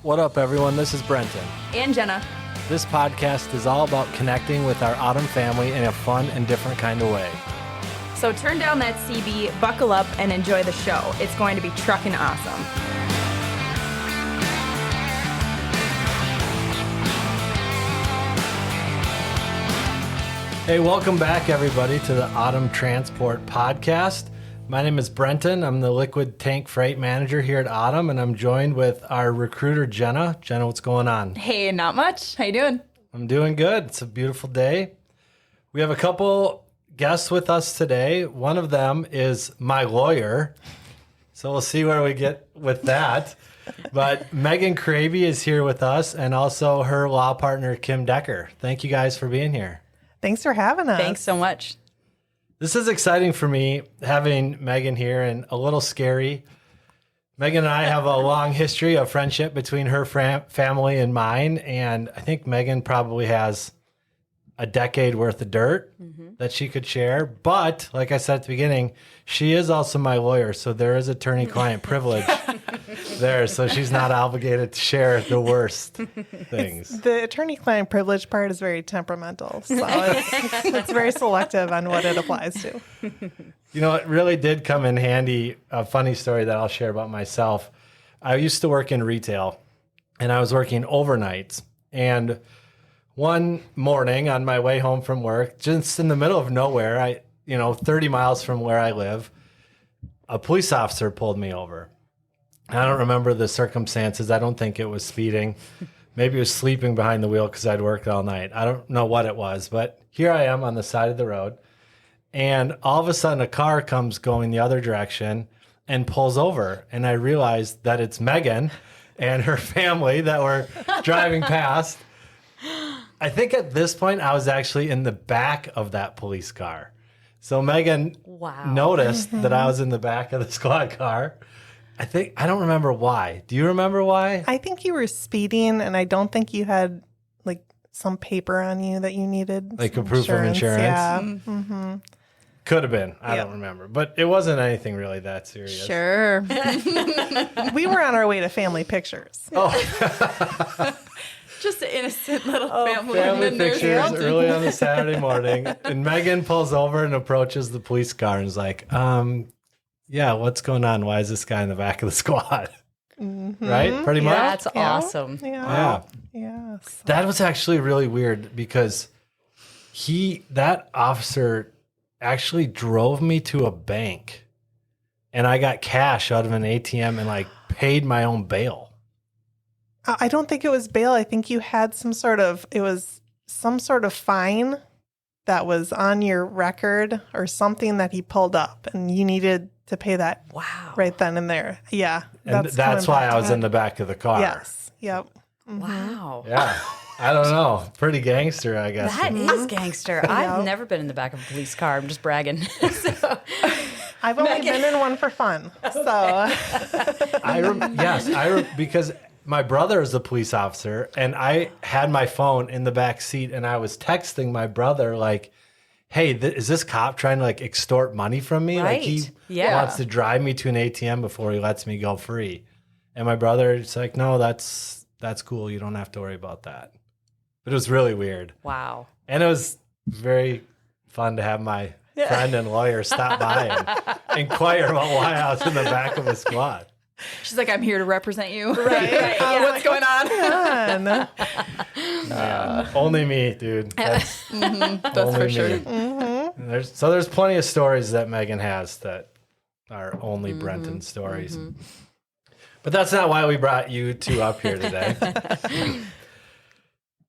What up, everyone? This is Brenton. And Jenna. This podcast is all about connecting with our Autumn family in a fun and different kind of way. So turn down that CB, buckle up, and enjoy the show. It's going to be truckin' awesome. Hey, welcome back, everybody, to the Autumn Transport Podcast. My name is Brenton. I'm the liquid tank freight manager here at Autumn, and I'm joined with our recruiter, Jenna. Jenna, what's going on? Hey, not much. How you doing? I'm doing good. It's a beautiful day. We have a couple guests with us today. One of them is my lawyer, so we'll see where we get with that. But Megan Kraby is here with us, and also her law partner, Kim Decker. Thank you guys for being here. Thanks for having us. Thanks so much. This is exciting for me, having Megan here, and a little scary. Megan and I have a long history of friendship between her family and mine, and I think Megan probably has a decade worth of dirt that she could share. But like I said at the beginning, she is also my lawyer, so there is attorney-client privilege there, so she's not obligated to share the worst things. The attorney-client privilege part is very temperamental, so it's very selective on what it applies to. You know, it really did come in handy. A funny story that I'll share about myself. I used to work in retail, and I was working overnights. And one morning on my way home from work, just in the middle of nowhere, 30 miles from where I live, a police officer pulled me over. I don't remember the circumstances. I don't think it was speeding. Maybe it was sleeping behind the wheel because I'd worked all night. I don't know what it was, but here I am on the side of the road. And all of a sudden, a car comes going the other direction and pulls over. And I realized that it's Megan and her family that were driving past. I think at this point, I was actually in the back of that police car. So Megan noticed that I was in the back of the squad car. I don't remember why. Do you remember why? I think you were speeding, and I don't think you had some paper on you that you needed. Like a proof of insurance? Yeah. Mm-hmm. Could have been. I don't remember. But it wasn't anything really that serious. Sure. We were on our way to family pictures. Oh. Just an innocent little Family pictures early on a Saturday morning. And Megan pulls over and approaches the police car and is like, yeah, what's going on? Why is this guy in the back of the squad? Mm-hmm. Right? Pretty much? That's awesome. Yeah. That was actually really weird because that officer actually drove me to a bank and I got cash out of an ATM and paid my own bail. I don't think it was bail. I think you had some sort of fine that was on your record or something that he pulled up and you needed to pay that right then and there. Yeah. And that's why I was in the back of the car. Yes. Yep. Mm-hmm. Wow. Yeah. I don't know. Pretty gangster, I guess. That is gangster. I've never been in the back of a police car. I'm just bragging. I've only been in one for fun. So because my brother is a police officer and I had my phone in the back seat and I was texting my brother hey, is this cop trying to extort money from me? Right. He wants to drive me to an ATM before he lets me go free. And my brother is like, no, that's cool. You don't have to worry about that. But it was really weird. Wow. And it was very fun to have my friend and lawyer stop by and inquire about why I was in the back of a squad. She's like, I'm here to represent you. Right. What's going on? Only me, dude. That's for sure. Mm-hmm. There's plenty of stories that Megan has that are only Brenton stories. Mm-hmm. But that's not why we brought you two up here today.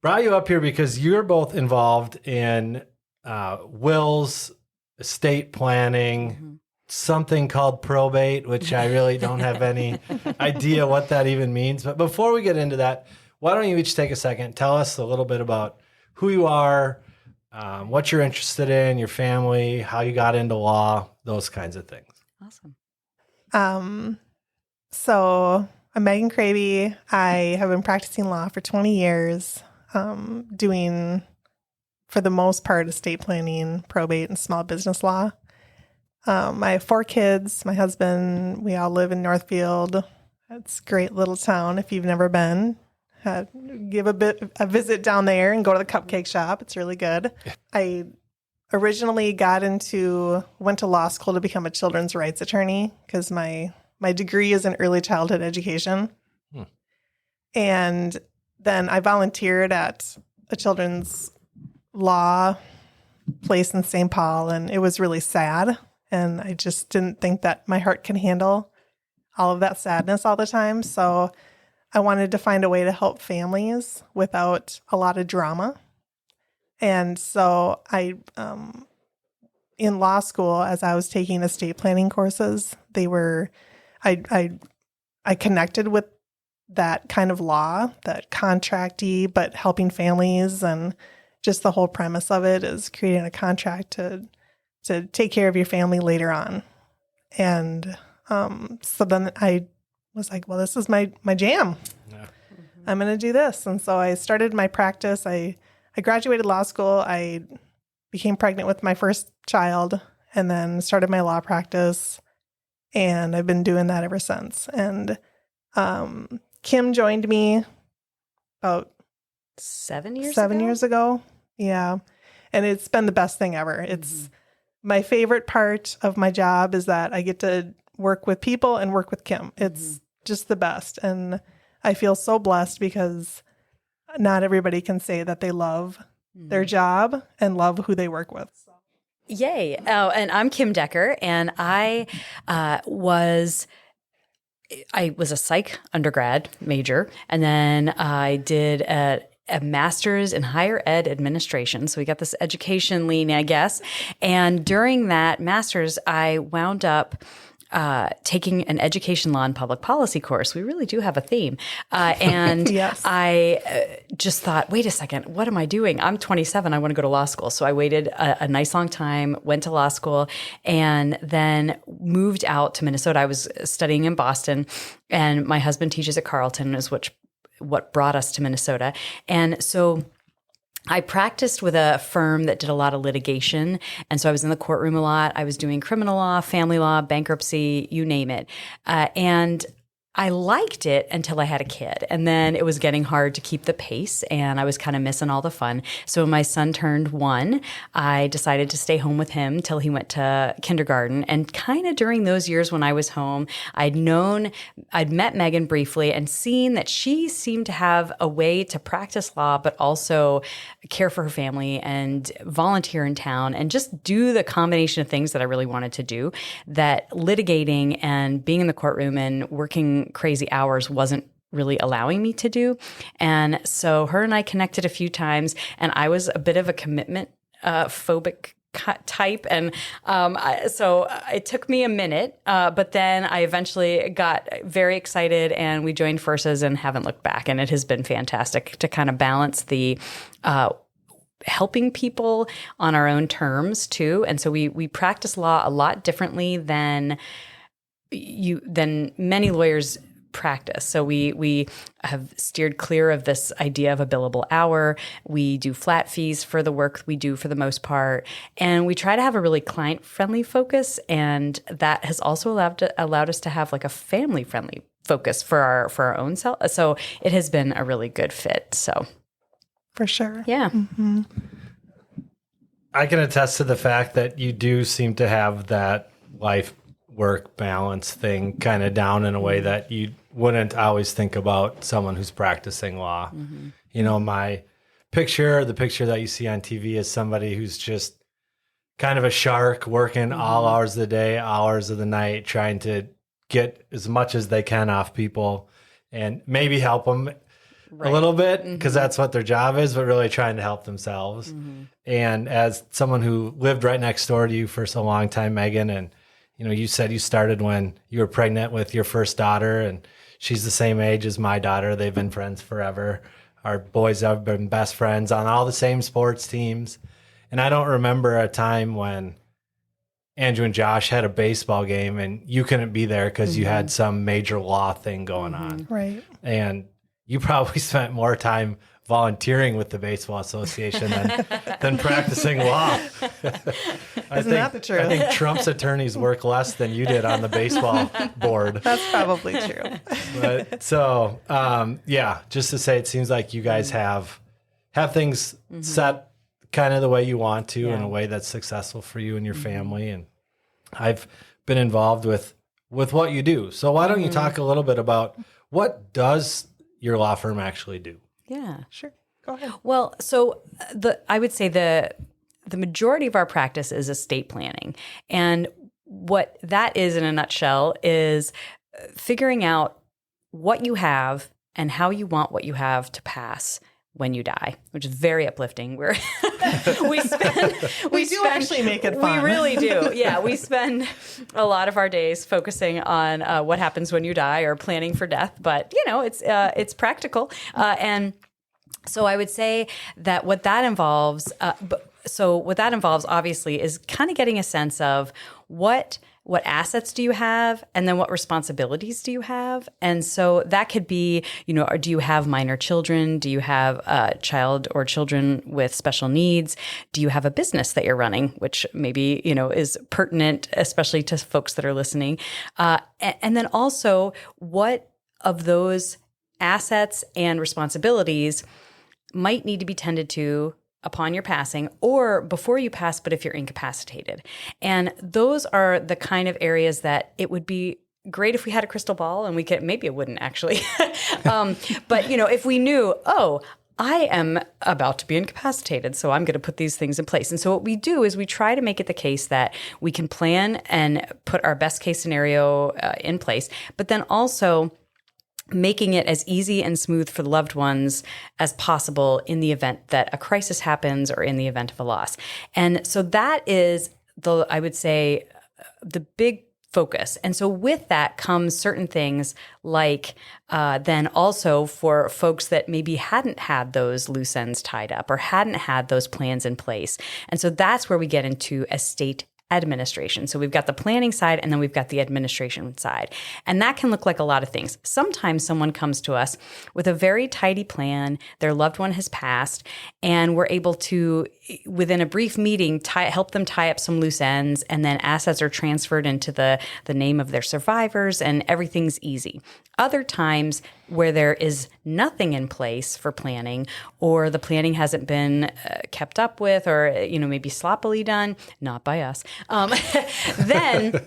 Brought you up here because you're both involved in wills, estate planning, something called probate, which I really don't have any idea what that even means. But before we get into that, why don't you each take a second, tell us a little bit about who you are, what you're interested in, your family, how you got into law, those kinds of things. Awesome. So I'm Megan Kraby. I have been practicing law for 20 years, doing, for the most part, estate planning, probate, and small business law. I have 4 kids. My husband, we all live in Northfield. It's a great little town. If you've never been, give a visit down there and go to the cupcake shop. It's really good. I originally went to law school to become a children's rights attorney because my degree is in early childhood education. And then I volunteered at a children's law place in St. Paul, and it was really sad. And I just didn't think that my heart can handle all of that sadness all the time. So I wanted to find a way to help families without a lot of drama. And so in law school, as I was taking estate planning courses, I connected with that kind of law, that contracty, but helping families, and just the whole premise of it is creating a contract to take care of your family later on. And so then I was like, well, this is my jam. Yeah. I'm going to do this. And so I started my practice. I graduated law school. I became pregnant with my first child and then started my law practice. And I've been doing that ever since. And Kim joined me about 7 years years ago. Yeah. And it's been the best thing ever. It's my favorite part of my job is that I get to work with people and work with Kim. It's just the best. And I feel so blessed because not everybody can say that they love their job and love who they work with. So. Yay. Oh, and I'm Kim Decker, and I was a psych undergrad major, and then I did a master's in higher ed administration. So we got this education lean, I guess. And during that master's, I wound up taking an education law and public policy course. We really do have a theme. And yes. I just thought, wait a second, what am I doing? I'm 27. I want to go to law school. So I waited a nice long time, went to law school, and then moved out to Minnesota. I was studying in Boston, and my husband teaches at Carleton, is what brought us to Minnesota. And so I practiced with a firm that did a lot of litigation. And so I was in the courtroom a lot. I was doing criminal law, family law, bankruptcy, you name it. And I liked it until I had a kid. And then it was getting hard to keep the pace, and I was kind of missing all the fun. So when my son turned 1, I decided to stay home with him till he went to kindergarten. And kind of during those years when I was home, I'd met Megan briefly and seen that she seemed to have a way to practice law, but also care for her family and volunteer in town and just do the combination of things that I really wanted to do, that litigating and being in the courtroom and working crazy hours wasn't really allowing me to do. And so her and I connected a few times, and I was a bit of a commitment phobic type. And so it took me a minute, but then I eventually got very excited and we joined forces and haven't looked back. And it has been fantastic to kind of balance the helping people on our own terms too. And so we practice law a lot differently than many lawyers practice. So we have steered clear of this idea of a billable hour. We do flat fees for the work we do for the most part. And we try to have a really client-friendly focus. And that has also allowed us to have like a family-friendly focus for our own self. So it has been a really good fit. So for sure. Yeah. Mm-hmm. I can attest to the fact that you do seem to have that life-work balance thing kind of down in a way that you wouldn't always think about someone who's practicing law. Mm-hmm. You know, the picture that you see on TV is somebody who's just kind of a shark working all hours of the day, hours of the night, trying to get as much as they can off people and maybe help them a little bit because that's what their job is, but really trying to help themselves. Mm-hmm. And as someone who lived right next door to you for so long time, Megan, and you know, you said you started when you were pregnant with your first daughter, and she's the same age as my daughter. They've been friends forever. Our boys have been best friends on all the same sports teams. And I don't remember a time when Andrew and Josh had a baseball game and you couldn't be there because you had some major law thing going on. Right. And you probably spent more time volunteering with the Baseball Association than practicing law. Isn't that the truth? I think Trump's attorneys work less than you did on the baseball board. That's probably true. But so, just to say, it seems like you guys have things set kind of the way you want to in a way that's successful for you and your family. And I've been involved with what you do. So why don't you talk a little bit about what does your law firm actually do? Yeah. Sure. Go ahead. Well, so I would say the majority of our practice is estate planning. And what that is in a nutshell is figuring out what you have and how you want what you have to pass when you die, which is very uplifting. We do actually make it fun. We really do. Yeah, we spend a lot of our days focusing on what happens when you die or planning for death. But it's practical, and so I would say that what that involves. What that involves, obviously, is kind of getting a sense of what assets do you have, and then what responsibilities do you have? And so that could be, do you have minor children? Do you have a child or children with special needs? Do you have a business that you're running, which maybe, is pertinent, especially to folks that are listening? And then also, what of those assets and responsibilities might need to be tended to upon your passing or before you pass, but if you're incapacitated. And those are the kind of areas that it would be great if we had a crystal ball, and we could, maybe it wouldn't actually. But if we knew, I am about to be incapacitated, so I'm going to put these things in place. And so what we do is we try to make it the case that we can plan and put our best case scenario in place, but then also making it as easy and smooth for the loved ones as possible in the event that a crisis happens or in the event of a loss. And so that is I would say, the big focus. And so with that comes certain things like then also for folks that maybe hadn't had those loose ends tied up or hadn't had those plans in place. And so that's where we get into estate administration. So we've got the planning side and then we've got the administration side. And that can look like a lot of things. Sometimes someone comes to us with a very tidy plan, their loved one has passed, and we're able to, within a brief meeting, help them tie up some loose ends, and then assets are transferred into the name of their survivors and everything's easy. Other times where there is nothing in place for planning, or the planning hasn't been kept up with, or maybe sloppily done, not by us, then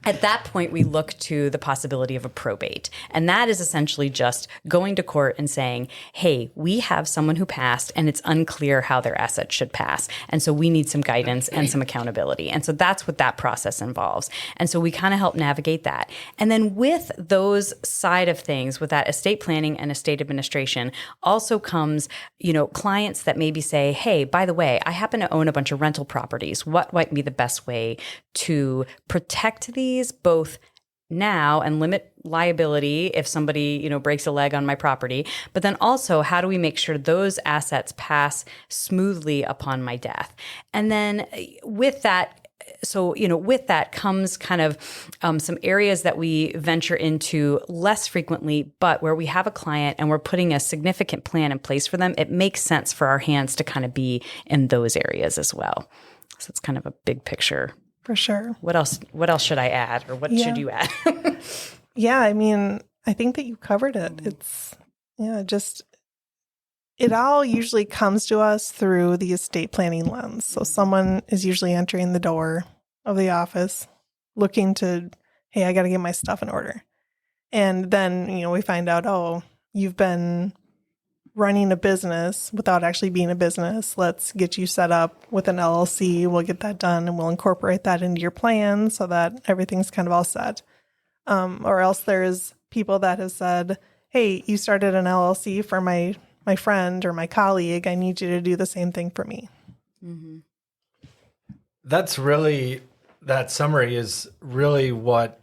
at that point, we look to the possibility of a probate. And that is essentially just going to court and saying, hey, we have someone who passed and it's unclear how their assets should pass. And so we need some guidance and some accountability. And so that's what that process involves. And so we kind of help navigate that. And then with those side of things, with that estate planning and estate administration, also comes, clients that maybe say, hey, by the way, I happen to own a bunch of rental properties. What might be the best way to protect these both now and limit liability if somebody, breaks a leg on my property, but then also how do we make sure those assets pass smoothly upon my death? And then with that, with that comes kind of some areas that we venture into less frequently, but where we have a client and we're putting a significant plan in place for them, it makes sense for our hands to kind of be in those areas as well. So it's kind of a big picture. For sure. What else should I add, or what should you add? Yeah, I mean, I think that you covered it. It's, it all usually comes to us through the estate planning lens. So someone is usually entering the door of the office looking to, hey, I got to get my stuff in order. And then, we find out, you've been running a business without actually being a business. Let's get you set up with an LLC. We'll get that done and we'll incorporate that into your plan so that everything's kind of all set. Or else there's people that have said, hey, you started an LLC for my friend or my colleague. I need you to do the same thing for me. Mm-hmm. That summary is really what,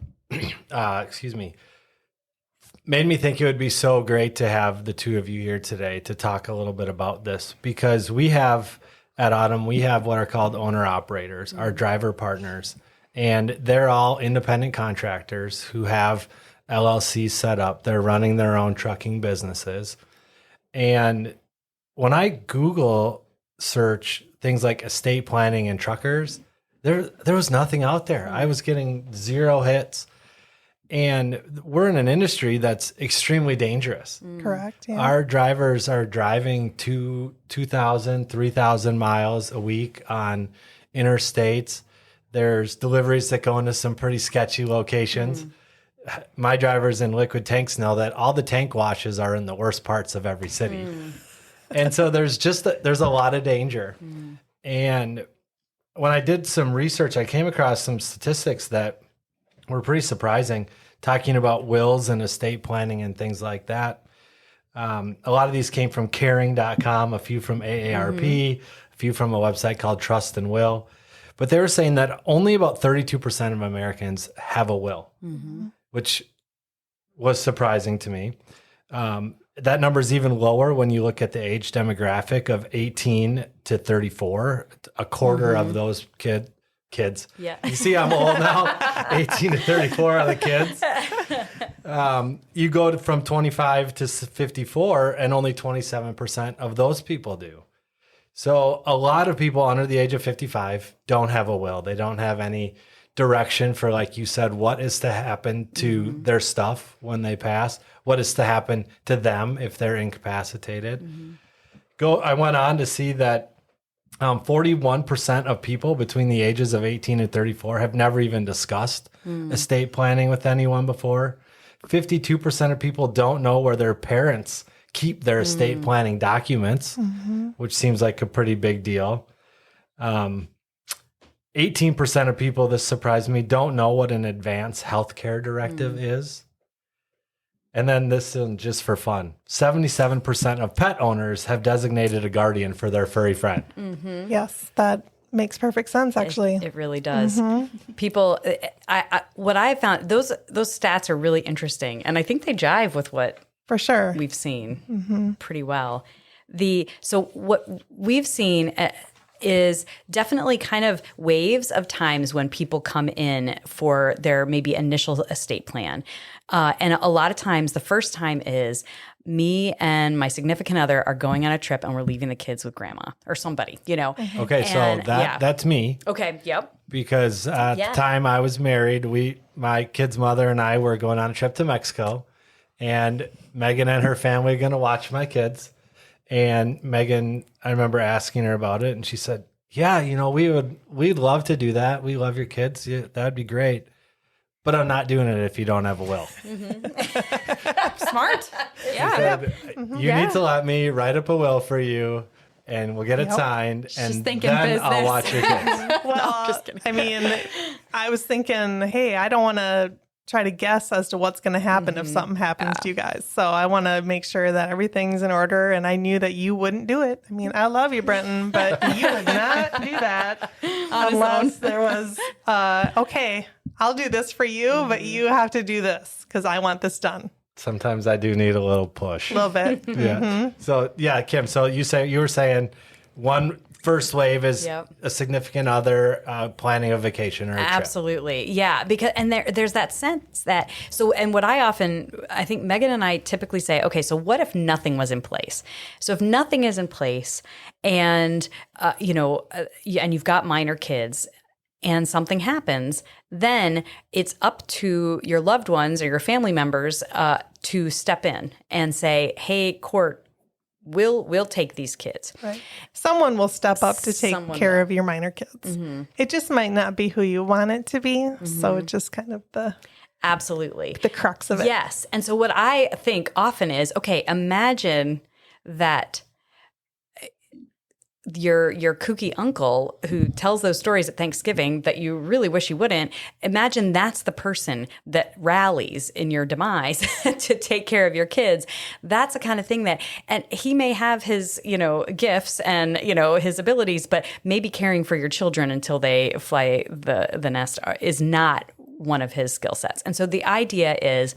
made me think it would be so great to have the two of you here today to talk a little bit about this, because at Autumn, we have what are called owner operators, our driver partners, and they're all independent contractors who have LLCs set up. They're running their own trucking businesses. And when I Google search things like estate planning and truckers, there was nothing out there. I was getting 0 hits. And we're in an industry that's extremely dangerous. Correct. Yeah. Our drivers are driving 2,000, 3,000 miles a week on interstates. There's deliveries that go into some pretty sketchy locations. My drivers in liquid tanks know that all the tank washes are in the worst parts of every city. And so there's a lot of danger. And when I did some research, I came across some statistics that were pretty surprising, talking about wills and estate planning and things like that. A lot of these came from caring.com, a few from AARP, a few from a website called Trust and Will. But they were saying that only about 32% of Americans have a will, which was surprising to me. That number is even lower when you look at the age demographic of 18 to 34. A quarter of those kids. Yeah. You see, I'm old now. 18 to 34 are the kids. You go from 25 to 54, and only 27% of those people do. So a lot of people under the age of 55 don't have a will. They don't have any direction for, like you said, what is to happen to their stuff when they pass, what is to happen to them if they're incapacitated. I went on to see that 41% of people between the ages of 18 and 34 have never even discussed estate planning with anyone before. 52% of people don't know where their parents keep their estate planning documents, which seems like a pretty big deal. 18% of people, this surprised me, don't know what an advanced healthcare directive is. And then this is just for fun. 77% of pet owners have designated a guardian for their furry friend. Yes, that makes perfect sense, actually. It really does. People, what I found, those stats are really interesting. And I think they jive with what For sure. we've seen pretty well. So what we've seen is definitely kind of waves of times when people come in for their maybe initial estate plan. And a lot of times, the first time is me and my significant other are going on a trip and we're leaving the kids with grandma or somebody, Okay, so that's me. Okay, yep. Because at the time I was married, my kid's mother and I were going on a trip to Mexico, and Megan and her family are going to watch my kids. And Megan, I remember asking her about it, and she said, "Yeah, we'd love to do that. We love your kids. Yeah, that'd be great. But I'm not doing it if you don't have a will." Smart. Yeah. Said, you need to let me write up a will for you, and we'll get it signed, and thinking then I'll business. watch your kids. Well, just kidding. I mean, I was thinking, hey, I don't want to try to guess as to what's going to happen if something happens to you guys. So I want to make sure that everything's in order. And I knew that you wouldn't do it. I mean, I love you, Brenton, but you would not do that unless there was, okay, I'll do this for you, but you have to do this because I want this done. Sometimes I do need a little push. A little bit. Yeah. So you were saying one first wave is Yep. a significant other planning a vacation or a trip. Absolutely. Yeah. Because, and there's that sense that, and what I think Megan and I typically say, okay, so what if nothing was in place? So if nothing is in place and, and you've got minor kids and something happens, then it's up to your loved ones or your family members to step in and say, hey, court, we'll take these kids. Right. Someone will step up to take care of your minor kids. It just might not be who you want it to be. So it's just kind of Absolutely. the crux of it. Yes. And so what I think often is, okay, imagine that your kooky uncle who tells those stories at Thanksgiving that you really wish you wouldn't, imagine that's the person that rallies in your demise to take care of your kids. That's the kind of thing and he may have his, gifts and, his abilities, but maybe caring for your children until they fly the nest is not one of his skill sets. And so the idea is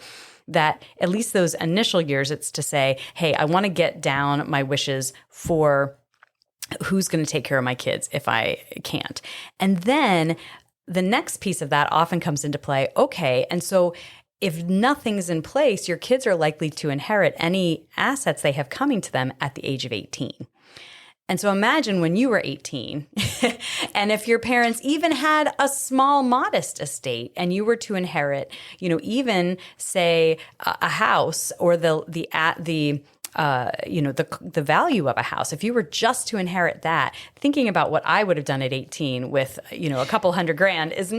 that at least those initial years, it's to say, hey, I want to get down my wishes for who's going to take care of my kids if I can't. And then the next piece of that often comes into play. Okay, and so if nothing's in place, your kids are likely to inherit any assets they have coming to them at the age of 18. And so imagine when you were 18 and if your parents even had a small, modest estate and you were to inherit, even say a house or the value of a house. If you were just to inherit that, thinking about what I would have done at 18 with, a couple $100,000 is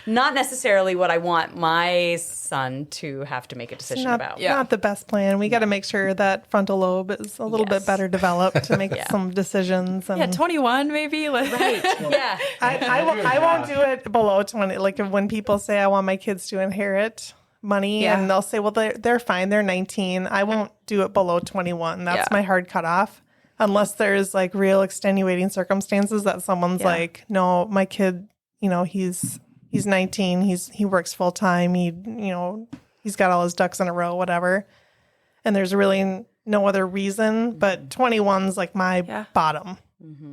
not necessarily what I want my son to have to make a decision about. Not the best plan. We got to make sure that frontal lobe is a little bit better developed to make some decisions. And 21 maybe. Right. Yeah. I won't do it below 20. Like when people say I want my kids to inherit money and they'll say, well, they're fine. They're 19. I won't do it below 21. That's my hard cutoff. Unless there's like real extenuating circumstances that someone's like, no, my kid, he's 19. He works full time. He's got all his ducks in a row, whatever. And there's really no other reason, but 21's like my bottom.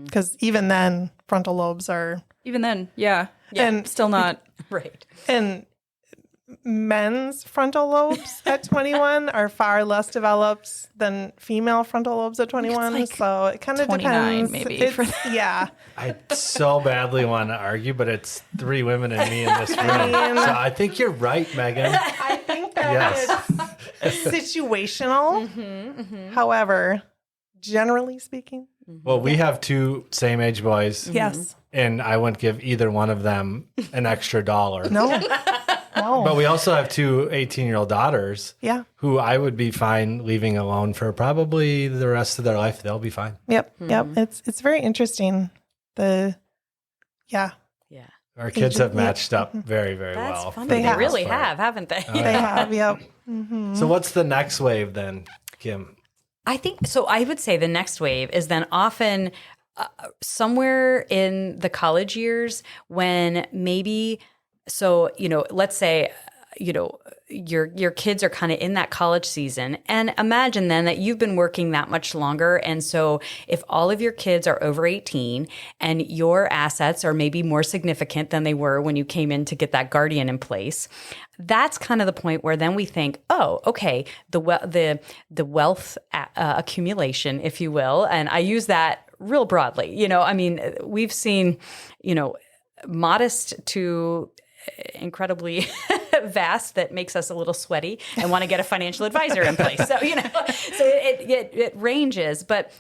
Because even then frontal lobes are. Even then. Yeah. And still not. Right. And men's frontal lobes at 21 are far less developed than female frontal lobes at 21. So it kind of depends. Maybe. I so badly want to argue, but it's 3 women and me in this room. So I think you're right, Megan. I think that it's situational. However, generally speaking. Well, we have 2 same age boys. Yes. And I wouldn't give either one of them an extra $1. No. But we also have 2 18-year-old daughters who I would be fine leaving alone for probably the rest of their life. They'll be fine. Yep. It's very interesting. Our kids have matched up very, very That's well. funny. They really have, haven't they? They have, yep. So what's the next wave then, Kim? I think so. I would say the next wave is then often somewhere in the college years when maybe, let's say, your kids are kind of in that college season, and imagine then that you've been working that much longer. And so if all of your kids are over 18 and your assets are maybe more significant than they were when you came in to get that guardian in place, that's kind of the point where then we think, oh, okay, the wealth accumulation, if you will. And I use that real broadly. We've seen, modest to incredibly vast that makes us a little sweaty and want to get a financial advisor in place. So, so it ranges, but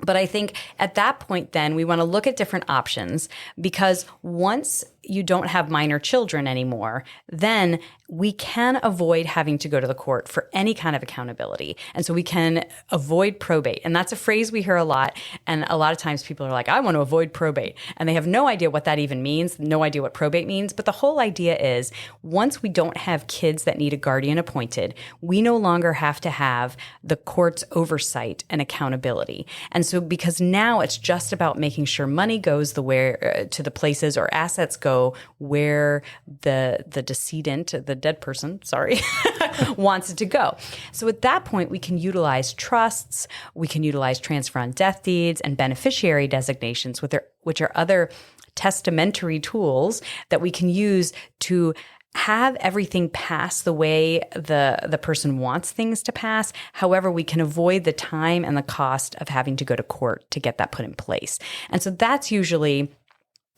I think at that point, then we want to look at different options, because once you don't have minor children anymore, then we can avoid having to go to the court for any kind of accountability. And so we can avoid probate. And that's a phrase we hear a lot. And a lot of times people are like, I want to avoid probate. And they have no idea what that even means, no idea what probate means. But the whole idea is once we don't have kids that need a guardian appointed, we no longer have to have the court's oversight and accountability. And so because now it's just about making sure money goes to the places, or assets go where the decedent, the dead person, wants it to go. So at that point, we can utilize trusts, we can utilize transfer on death deeds and beneficiary designations, which are other testamentary tools that we can use to have everything pass the way the person wants things to pass. However, we can avoid the time and the cost of having to go to court to get that put in place. And so that's usually,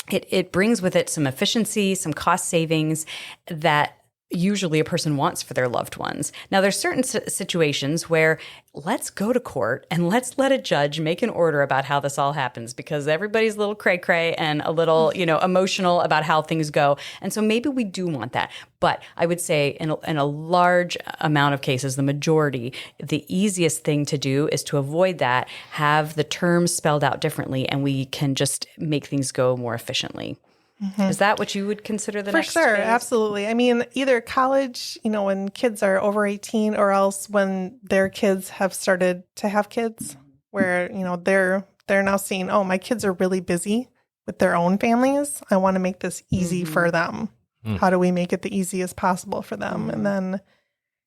it brings with it some efficiency, some cost savings that usually a person wants for their loved ones. Now, there's certain situations where let's go to court and let's let a judge make an order about how this all happens, because everybody's a little cray-cray and a little, emotional about how things go. And so maybe we do want that. But I would say in a large amount of cases, the majority, the easiest thing to do is to avoid that, have the terms spelled out differently, and we can just make things go more efficiently. Mm-hmm. Is that what you would consider the next phase? For sure, absolutely. I mean, either college, when kids are over 18, or else when their kids have started to have kids, where, they're now seeing, oh, my kids are really busy with their own families. I want to make this easy for them. How do we make it the easiest possible for them? And then,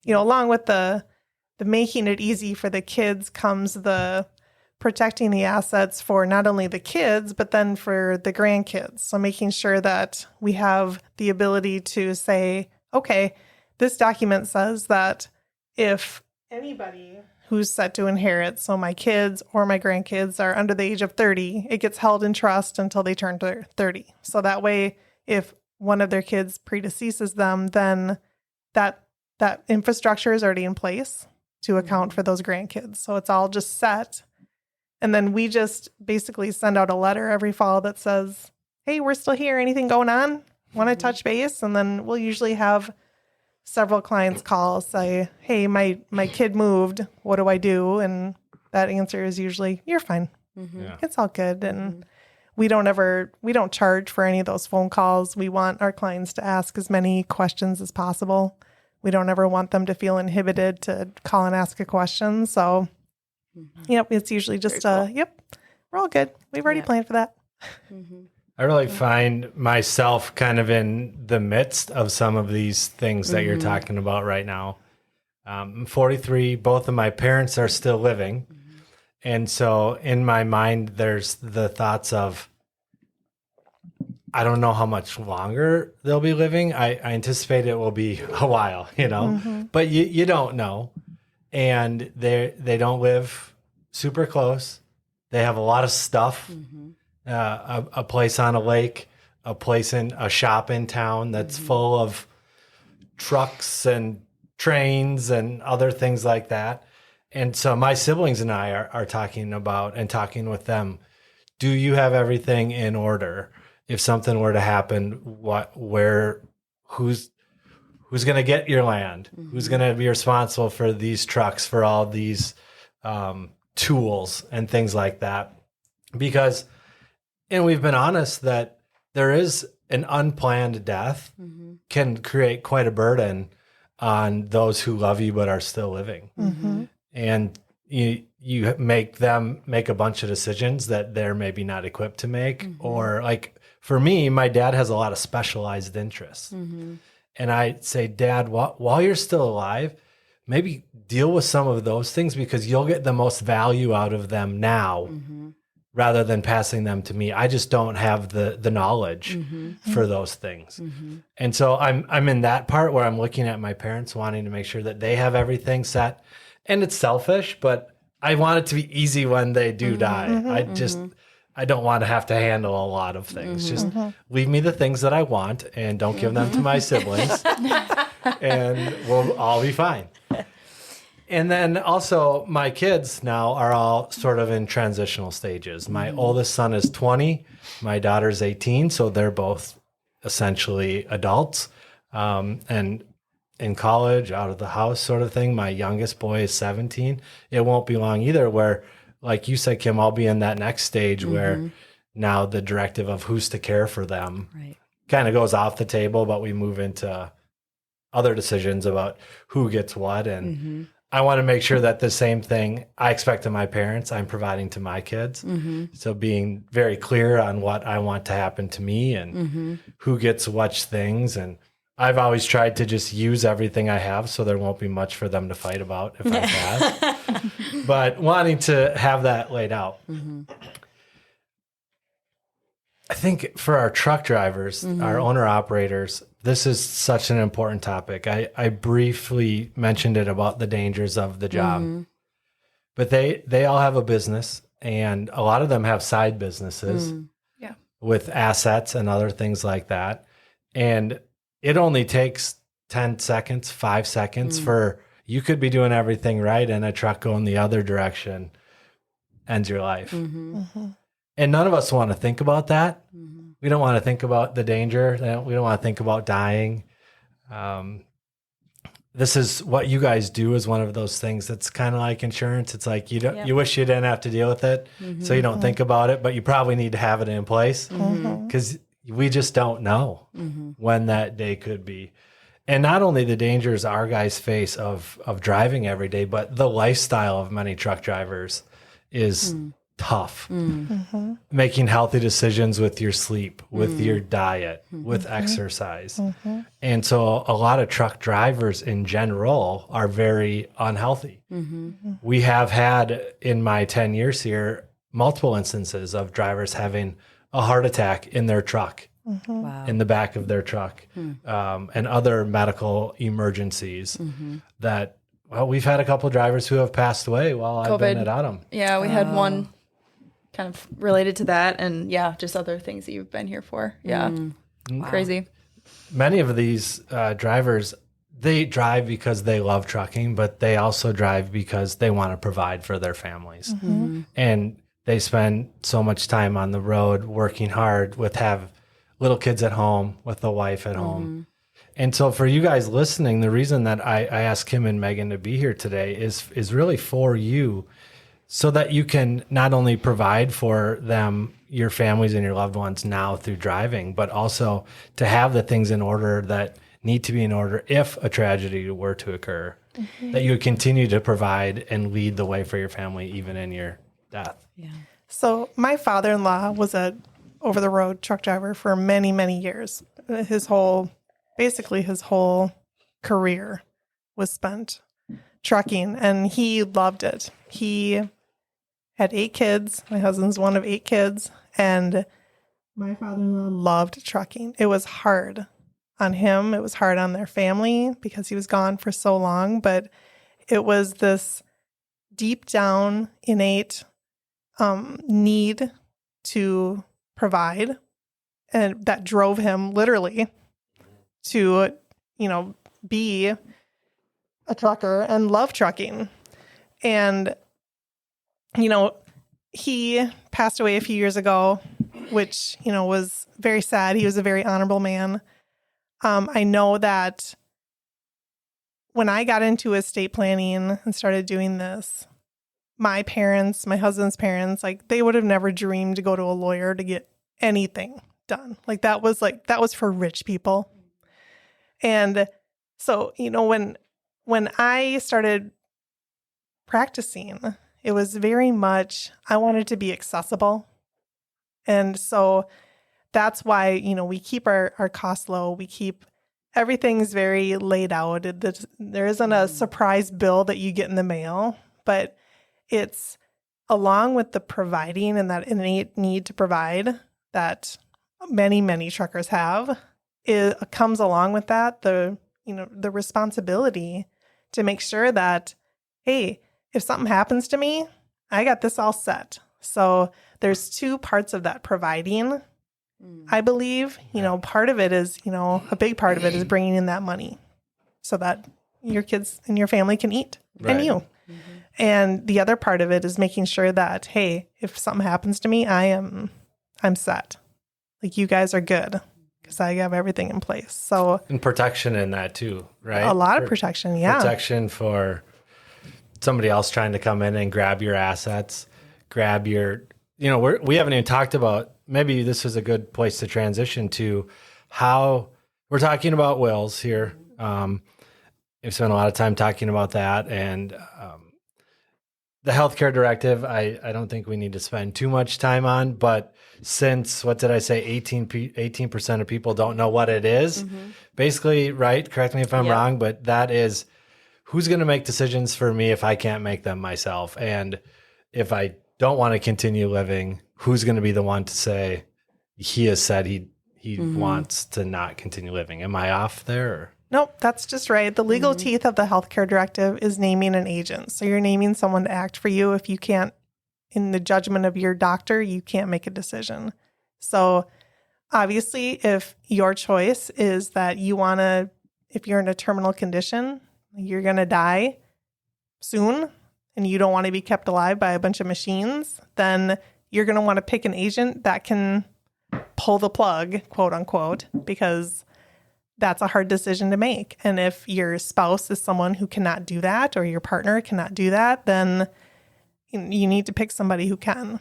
along with the making it easy for the kids comes the protecting the assets for not only the kids, but then for the grandkids. So making sure that we have the ability to say, okay, this document says that if anybody who's set to inherit, so my kids or my grandkids are under the age of 30, it gets held in trust until they turn to 30. So that way, if one of their kids predeceases them, then that infrastructure is already in place to account for those grandkids. So it's all just set. And then we just basically send out a letter every fall that says, hey, we're still here. Anything going on? Want to touch base? And then we'll usually have several clients call, say, hey, my kid moved. What do I do? And that answer is usually, you're fine. Yeah. It's all good. And we don't charge for any of those phone calls. We want our clients to ask as many questions as possible. We don't ever want them to feel inhibited to call and ask a question. So, yep, it's usually just, yep, we're all good. We've already planned for that. I really find myself kind of in the midst of some of these things that you're talking about right now. I'm 43. Both of my parents are still living. And so in my mind, there's the thoughts of, I don't know how much longer they'll be living. I anticipate it will be a while, but you don't know. And they don't live super close. They have a lot of stuff, a place on a lake, a shop in town that's full of trucks and trains and other things like that. And so my siblings and I are talking about and talking with them. Do you have everything in order? If something were to happen, who's going to get your land? Who's going to be responsible for these trucks, for all these tools and things like that? Because, and we've been honest that there is an unplanned death can create quite a burden on those who love you but are still living. And you make them make a bunch of decisions that they're maybe not equipped to make. Or like for me, my dad has a lot of specialized interests. And I say, Dad, while you're still alive, maybe deal with some of those things because you'll get the most value out of them now rather than passing them to me. I just don't have the knowledge for those things. And so I'm in that part where I'm looking at my parents wanting to make sure that they have everything set. And it's selfish, but I want it to be easy when they do die. I don't want to have to handle a lot of things. Just leave me the things that I want and don't give them to my siblings and we'll all be fine. And then also my kids now are all sort of in transitional stages. My oldest son is 20, my daughter's 18. So they're both essentially adults. And in college, out of the house sort of thing. My youngest boy is 17. It won't be long either where, like you said, Kim, I'll be in that next stage where now the directive of who's to care for them kind of goes off the table, but we move into other decisions about who gets what. And I want to make sure that the same thing I expect of my parents, I'm providing to my kids. So being very clear on what I want to happen to me and who gets what things. And I've always tried to just use everything I have so there won't be much for them to fight about if I pass. But wanting to have that laid out. I think for our truck drivers, our owner-operators, this is such an important topic. I briefly mentioned it about the dangers of the job. But they all have a business, and a lot of them have side businesses with assets and other things like that. And it only takes 10 seconds, 5 seconds for you could be doing everything right and a truck going the other direction ends your life. And none of us want to think about that. We don't want to think about the danger. We don't want to think about dying. This is what you guys do is one of those things that's kind of like insurance. It's like you wish you didn't have to deal with it, so you don't think about it, but you probably need to have it in place because we just don't know when that day could be. And not only the dangers our guys face of driving every day, but the lifestyle of many truck drivers is tough. Making healthy decisions with your sleep, with your diet, with exercise. And so a lot of truck drivers in general are very unhealthy. We have had in my 10 years here multiple instances of drivers having a heart attack in their truck Wow. in the back of their truck, and other medical emergencies that, well, we've had a couple of drivers who have passed away while I've been at Autumn. Yeah, we had one kind of related to that, and just other things that you've been here for. Yeah. Crazy. Many of these drivers, they drive because they love trucking, but they also drive because they want to provide for their families. And they spend so much time on the road working hard have little kids at home, with a wife at home. And so for you guys listening, the reason that I asked Kim and Megan to be here today is really for you, so that you can not only provide for them, your families and your loved ones now through driving, but also to have the things in order that need to be in order if a tragedy were to occur, that you would continue to provide and lead the way for your family even in your death. Yeah. So my father-in-law was a over-the-road truck driver for many, many years. His whole career was spent trucking, and he loved it. He had 8 kids. My husband's one of 8 kids, and my father-in-law loved trucking. It was hard on him. It was hard on their family because he was gone for so long, but it was this deep down innate need to provide, and that drove him literally to, be a trucker and love trucking. And, he passed away a few years ago, which, was very sad. He was a very honorable man. I know that when I got into estate planning and started doing this, my parents, my husband's parents, they would have never dreamed to go to a lawyer to get anything done. That was for rich people. And so, when I started practicing, it was very much, I wanted to be accessible. And so that's why, we keep our costs low. We keep everything's very laid out. There isn't a surprise bill that you get in the mail, but it's along with the providing and that innate need to provide that many, many truckers have. It comes along with that, the responsibility to make sure that, hey, if something happens to me, I got this all set. So there's 2 parts of that providing, I believe. Part of it is, a big part of it is bringing in that money so that your kids and your family can eat, and you. And the other part of it is making sure that, hey, if something happens to me, I'm set. You guys are good because I have everything in place. So, and protection in that too, right? A lot of protection, yeah. Protection for somebody else trying to come in and grab your assets, grab your, we haven't even talked about, maybe this is a good place to transition to how we're talking about wills here. We've spent a lot of time talking about that, and the healthcare directive, I don't think we need to spend too much time on, but since, what did I say, 18% of people don't know what it is, basically, right? Correct me if I'm wrong, but that is, who's going to make decisions for me if I can't make them myself? And if I don't want to continue living, who's going to be the one to say, he has said he wants to not continue living? Am I off there? Or? Nope, that's just right. The legal teeth of the healthcare directive is naming an agent. So you're naming someone to act for you. If you can't, in the judgment of your doctor, you can't make a decision. So obviously, if your choice is that you want to, if you're in a terminal condition, you're going to die soon, and you don't want to be kept alive by a bunch of machines, then you're going to want to pick an agent that can pull the plug, quote unquote, because that's a hard decision to make. And if your spouse is someone who cannot do that, or your partner cannot do that, then you need to pick somebody who can.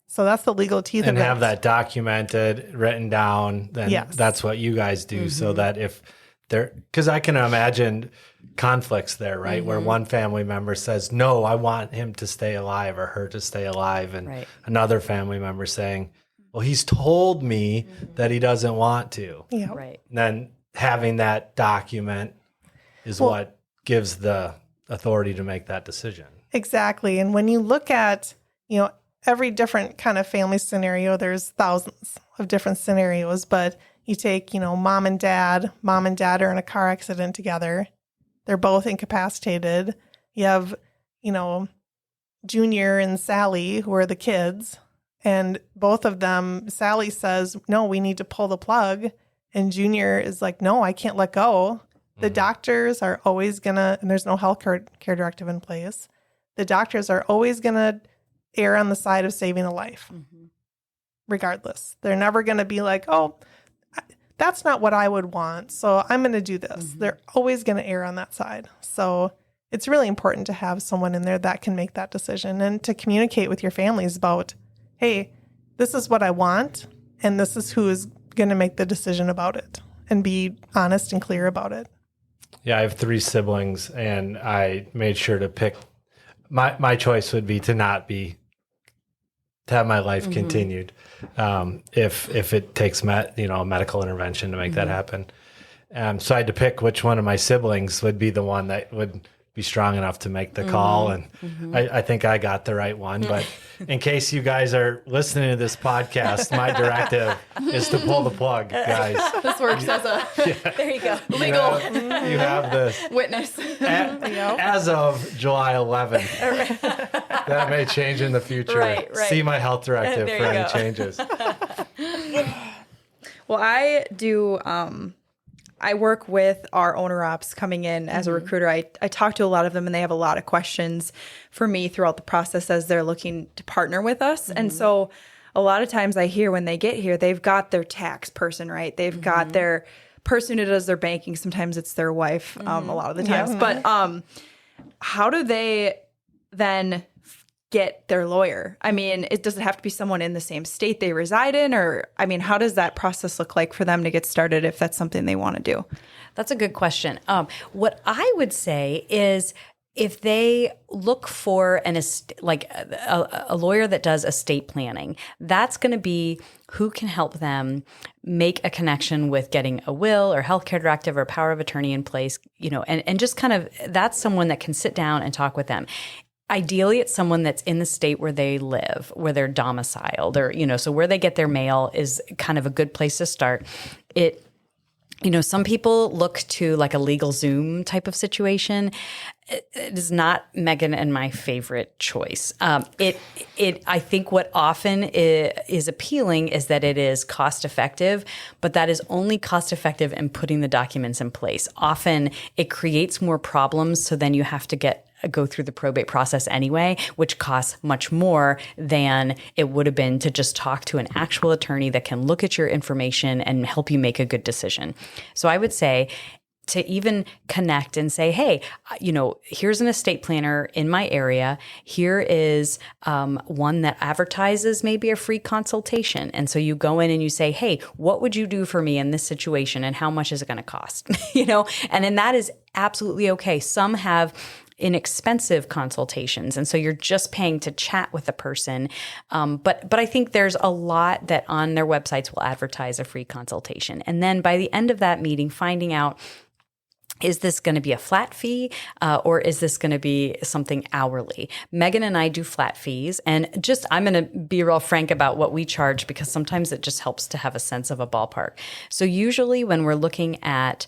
So that's the legal teeth of it. And have that documented, written down, then that's what you guys do, so that if there, because I can imagine conflicts there, right? Where one family member says, no, I want him to stay alive or her to stay alive. And another family member saying, well, he's told me that he doesn't want to. Yeah. Right. And then having that document is what gives the authority to make that decision. Exactly. And when you look at, every different kind of family scenario, there's thousands of different scenarios, but You take, mom and dad are in a car accident together. They're both incapacitated. You have, Junior and Sally, who are the kids, and both of them, Sally says, no, we need to pull the plug. And Junior is like, no, I can't let go. The doctors are always going to, and there's no health care directive in place. The doctors are always going to err on the side of saving a life, regardless. They're never going to be like, oh, that's not what I would want, so I'm going to do this. They're always going to err on that side. So it's really important to have someone in there that can make that decision and to communicate with your families about, hey, this is what I want, and this is who is going to make the decision about it, and be honest and clear about it. Yeah, I have 3 siblings, and I made sure to pick. My choice would be to have my life continued. If it takes medical intervention to make that happen. So I had to pick which one of my siblings would be the one that would be strong enough to make the call. And I think I got the right one. But in case you guys are listening to this podcast, my directive is to pull the plug, guys. This works as a There you go. legal You have this. witness. As of July 11th. That may change in the future. Right. See my health directive There for you any go. changes. Well, I do. I work with our owner ops coming in as a recruiter. I talk to a lot of them, and they have a lot of questions for me throughout the process as they're looking to partner with us. And so a lot of times I hear when they get here, they've got their tax person, right? They've got their person who does their banking. Sometimes it's their wife, a lot of the times. But how do they then get their lawyer? I mean, does it have to be someone in the same state they reside in? Or, I mean, how does that process look like for them to get started if that's something they want to do? That's a good question. What I would say is if they look for a lawyer that does estate planning, that's going to be who can help them make a connection with getting a will or healthcare directive or power of attorney in place, and just kind of, that's someone that can sit down and talk with them. Ideally, it's someone that's in the state where they live, where they're domiciled, or, so where they get their mail is kind of a good place to start. Some people look to like a LegalZoom type of situation. It is not Megan and my favorite choice. I think what often is appealing is that it is cost effective, but that is only cost effective in putting the documents in place. Often it creates more problems, so then you have to go through the probate process anyway, which costs much more than it would have been to just talk to an actual attorney that can look at your information and help you make a good decision. So I would say to even connect and say, hey, here's an estate planner in my area. Here is one that advertises maybe a free consultation. And so you go in and you say, hey, what would you do for me in this situation, and how much is it going to cost? And then that is absolutely okay. Some have inexpensive consultations, and so you're just paying to chat with the person. But I think there's a lot that on their websites will advertise a free consultation. And then by the end of that meeting, finding out, is this going to be a flat fee or is this going to be something hourly? Megan and I do flat fees, and I'm going to be real frank about what we charge, because sometimes it just helps to have a sense of a ballpark. So usually when we're looking at,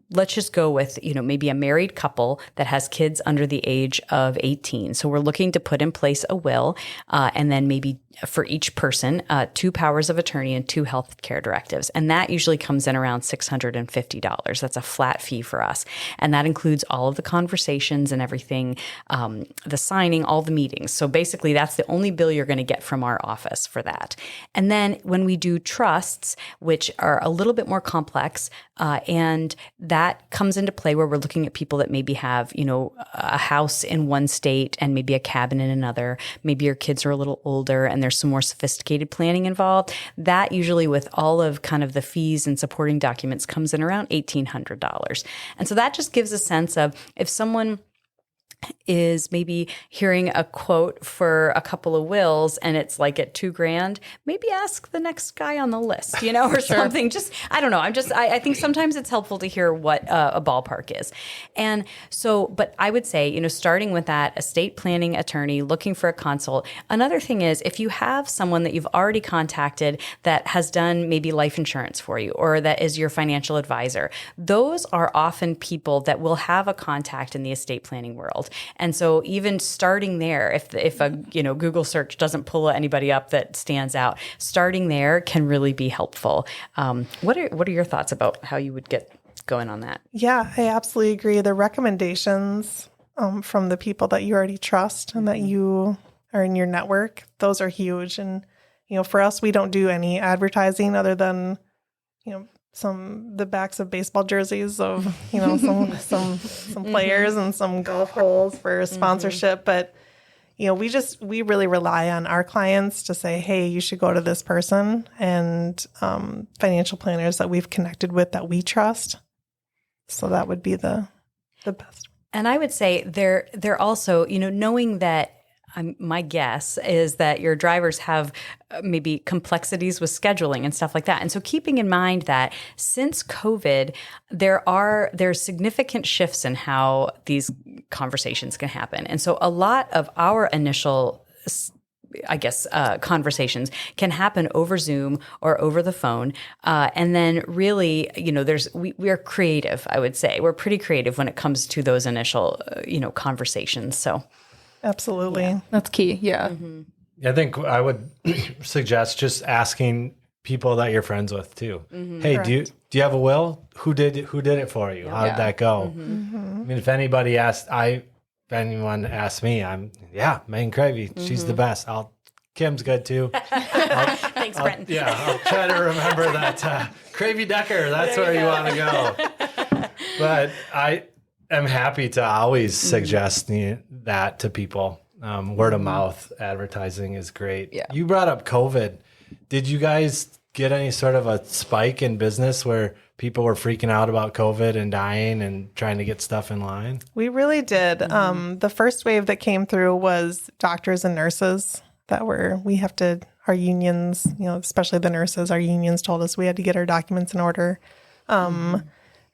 let's just go with, maybe a married couple that has kids under the age of 18. So we're looking to put in place a will, and then maybe for each person, 2 powers of attorney and 2 health care directives. And that usually comes in around $650. That's a flat fee for us. And that includes all of the conversations and everything, the signing, all the meetings. So basically that's the only bill you're going to get from our office for that. And then when we do trusts, which are a little bit more complex, and that comes into play where we're looking at people that maybe have, a house in one state and maybe a cabin in another. Maybe your kids are a little older and there's some more sophisticated planning involved. That usually, with all of kind of the fees and supporting documents, comes in around $1,800. And so that just gives a sense of, if someone is maybe hearing a quote for a couple of wills and it's like at $2,000, maybe ask the next guy on the list, or something. Just, I don't know. I think sometimes it's helpful to hear what a ballpark is. And so, but I would say, starting with that estate planning attorney, looking for a consult. Another thing is if you have someone that you've already contacted that has done maybe life insurance for you or that is your financial advisor, those are often people that will have a contact in the estate planning world. And so even starting there, if a Google search doesn't pull anybody up that stands out, starting there can really be helpful. What are your thoughts about how you would get going on that? Yeah, I absolutely agree. The recommendations from the people that you already trust and that you are in your network, those are huge. And for us, we don't do any advertising other than the backs of baseball jerseys of some players and some golf holes for sponsorship. But we really rely on our clients to say, hey, you should go to this person, and financial planners that we've connected with that we trust. So that would be the best. And I would say they're also, knowing that my guess is that your drivers have maybe complexities with scheduling and stuff like that. And so keeping in mind that since COVID, there's significant shifts in how these conversations can happen. And so a lot of our initial conversations can happen over Zoom or over the phone. And then really, we are creative, I would say. We're pretty creative when it comes to those initial, conversations. So. Absolutely. Yeah, that's key. Yeah. Mm-hmm. I think I would suggest just asking people that you're friends with too. Mm-hmm. Hey, do you have a will? Who did it for you? How did that go? Mm-hmm. I mean, if anyone asks me, Megan Kraby, she's the best. Kim's good too. Thanks, Brenton. I'll try to remember that. Kraby Decker, that's where you want to go. But I'm happy to always suggest that to people. Word of mouth advertising is great. Yeah. You brought up COVID. Did you guys get any sort of a spike in business where people were freaking out about COVID and dying and trying to get stuff in line? We really did. Mm-hmm. The first wave that came through was doctors and nurses our unions, especially the nurses, our unions told us we had to get our documents in order.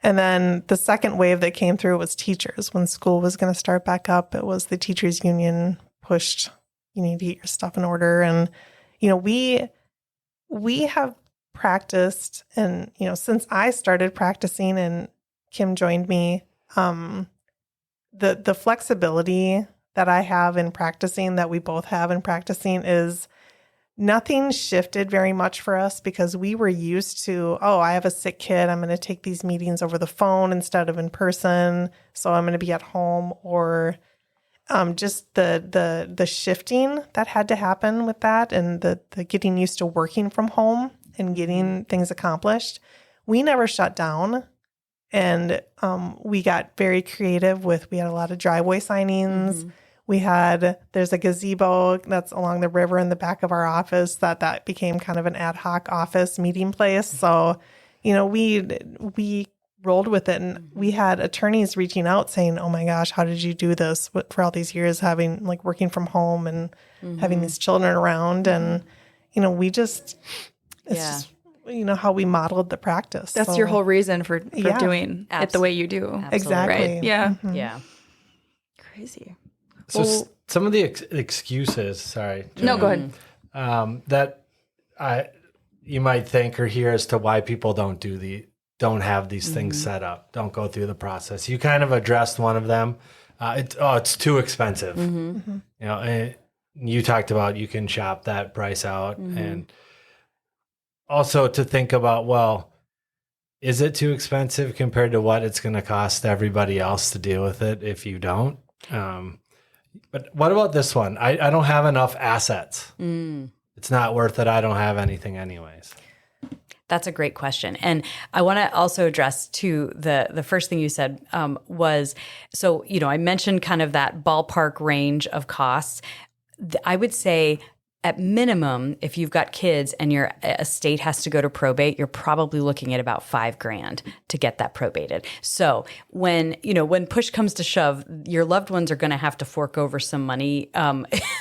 And then the second wave that came through was teachers. When school was going to start back up, it was the teachers union pushed, you need to get your stuff in order. And, we have practiced, and, since I started practicing and Kim joined me, the flexibility that I have in practicing, that we both have in practicing, is nothing shifted very much for us because we were used to, I have a sick kid. I'm going to take these meetings over the phone instead of in person. So I'm going to be at home, or just the shifting that had to happen with that, and the getting used to working from home and getting things accomplished. We never shut down. And we got very creative we had a lot of driveway signings. Mm-hmm. There's a gazebo that's along the river in the back of our office that became kind of an ad hoc office meeting place. So, we rolled with it, and we had attorneys reaching out saying, oh my gosh, how did you do this for all these years, having working from home and having these children around? And, just how we modeled the practice. That's your whole reason for doing it the way you do. Absolutely. Exactly. Right? Yeah. Mm-hmm. Yeah. Crazy. So some of the excuses, sorry. Jenna, No, go ahead. That you might think or hear as to why people don't have these things set up, don't go through the process. You kind of addressed one of them. It's too expensive. And you talked about you can shop that price out, and also to think about, is it too expensive compared to what it's going to cost everybody else to deal with it if you don't? But what about this one? I don't have enough assets. It's not worth it. I don't have anything anyways. That's a great question. And I want to also address too, the first thing you said was, so, I mentioned kind of that ballpark range of costs. I would say at minimum, if you've got kids and your estate has to go to probate, you're probably looking at about $5,000 to get that probated. So when push comes to shove, your loved ones are going to have to fork over some money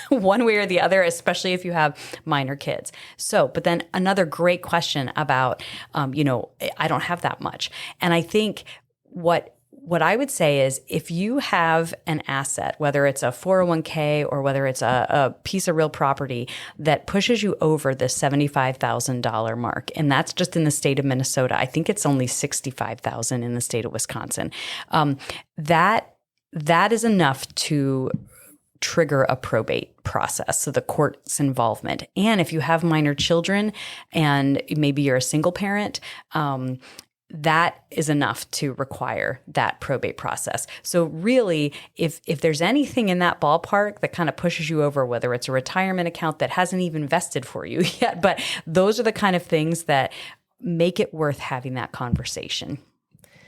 one way or the other, especially if you have minor kids. So, but then another great question about, I don't have that much. And I think what I would say is if you have an asset, whether it's a 401k or whether it's a piece of real property that pushes you over the $75,000 mark, and that's just in the state of Minnesota. I think it's only $65,000 in the state of Wisconsin. That is enough to trigger a probate process, so the court's involvement. And if you have minor children and maybe you're a single parent, that is enough to require that probate process. So really, if there's anything in that ballpark that kind of pushes you over, whether it's a retirement account that hasn't even vested for you yet, but those are the kind of things that make it worth having that conversation.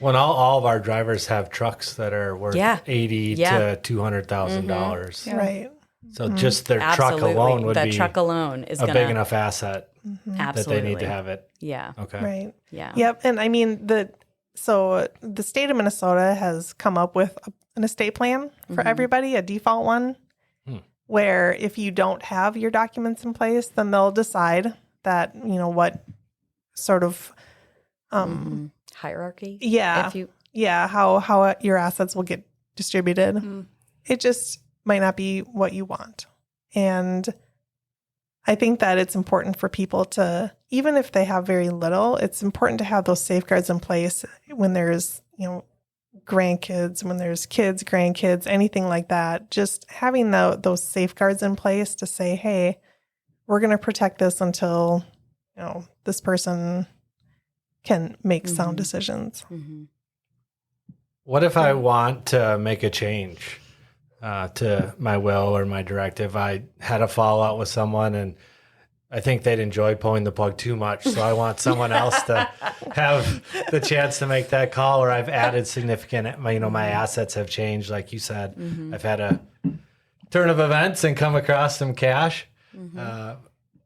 When all of our drivers have trucks that are worth $80,000 to $200,000. Yeah. Right. So just their truck alone would be truck alone is a big enough asset that they need to have it. Yeah. Okay. Right. Yeah. Yep. And I mean, the state of Minnesota has come up with an estate plan for everybody, a default one, where if you don't have your documents in place, then they'll decide that, what sort of hierarchy. Yeah. How your assets will get distributed. It just might not be what you want. And I think that it's important for people to, even if they have very little, it's important to have those safeguards in place when there's, grandkids, when there's kids, grandkids, anything like that. Just having those safeguards in place to say, hey, we're going to protect this until, this person can make sound decisions. What if I want to make a change to my will or my directive? I had a fallout with someone and I think they'd enjoy pulling the plug too much. So I want someone else to have the chance to make that call, or I've added significant, my assets have changed. Like you said, I've had a turn of events and come across some cash.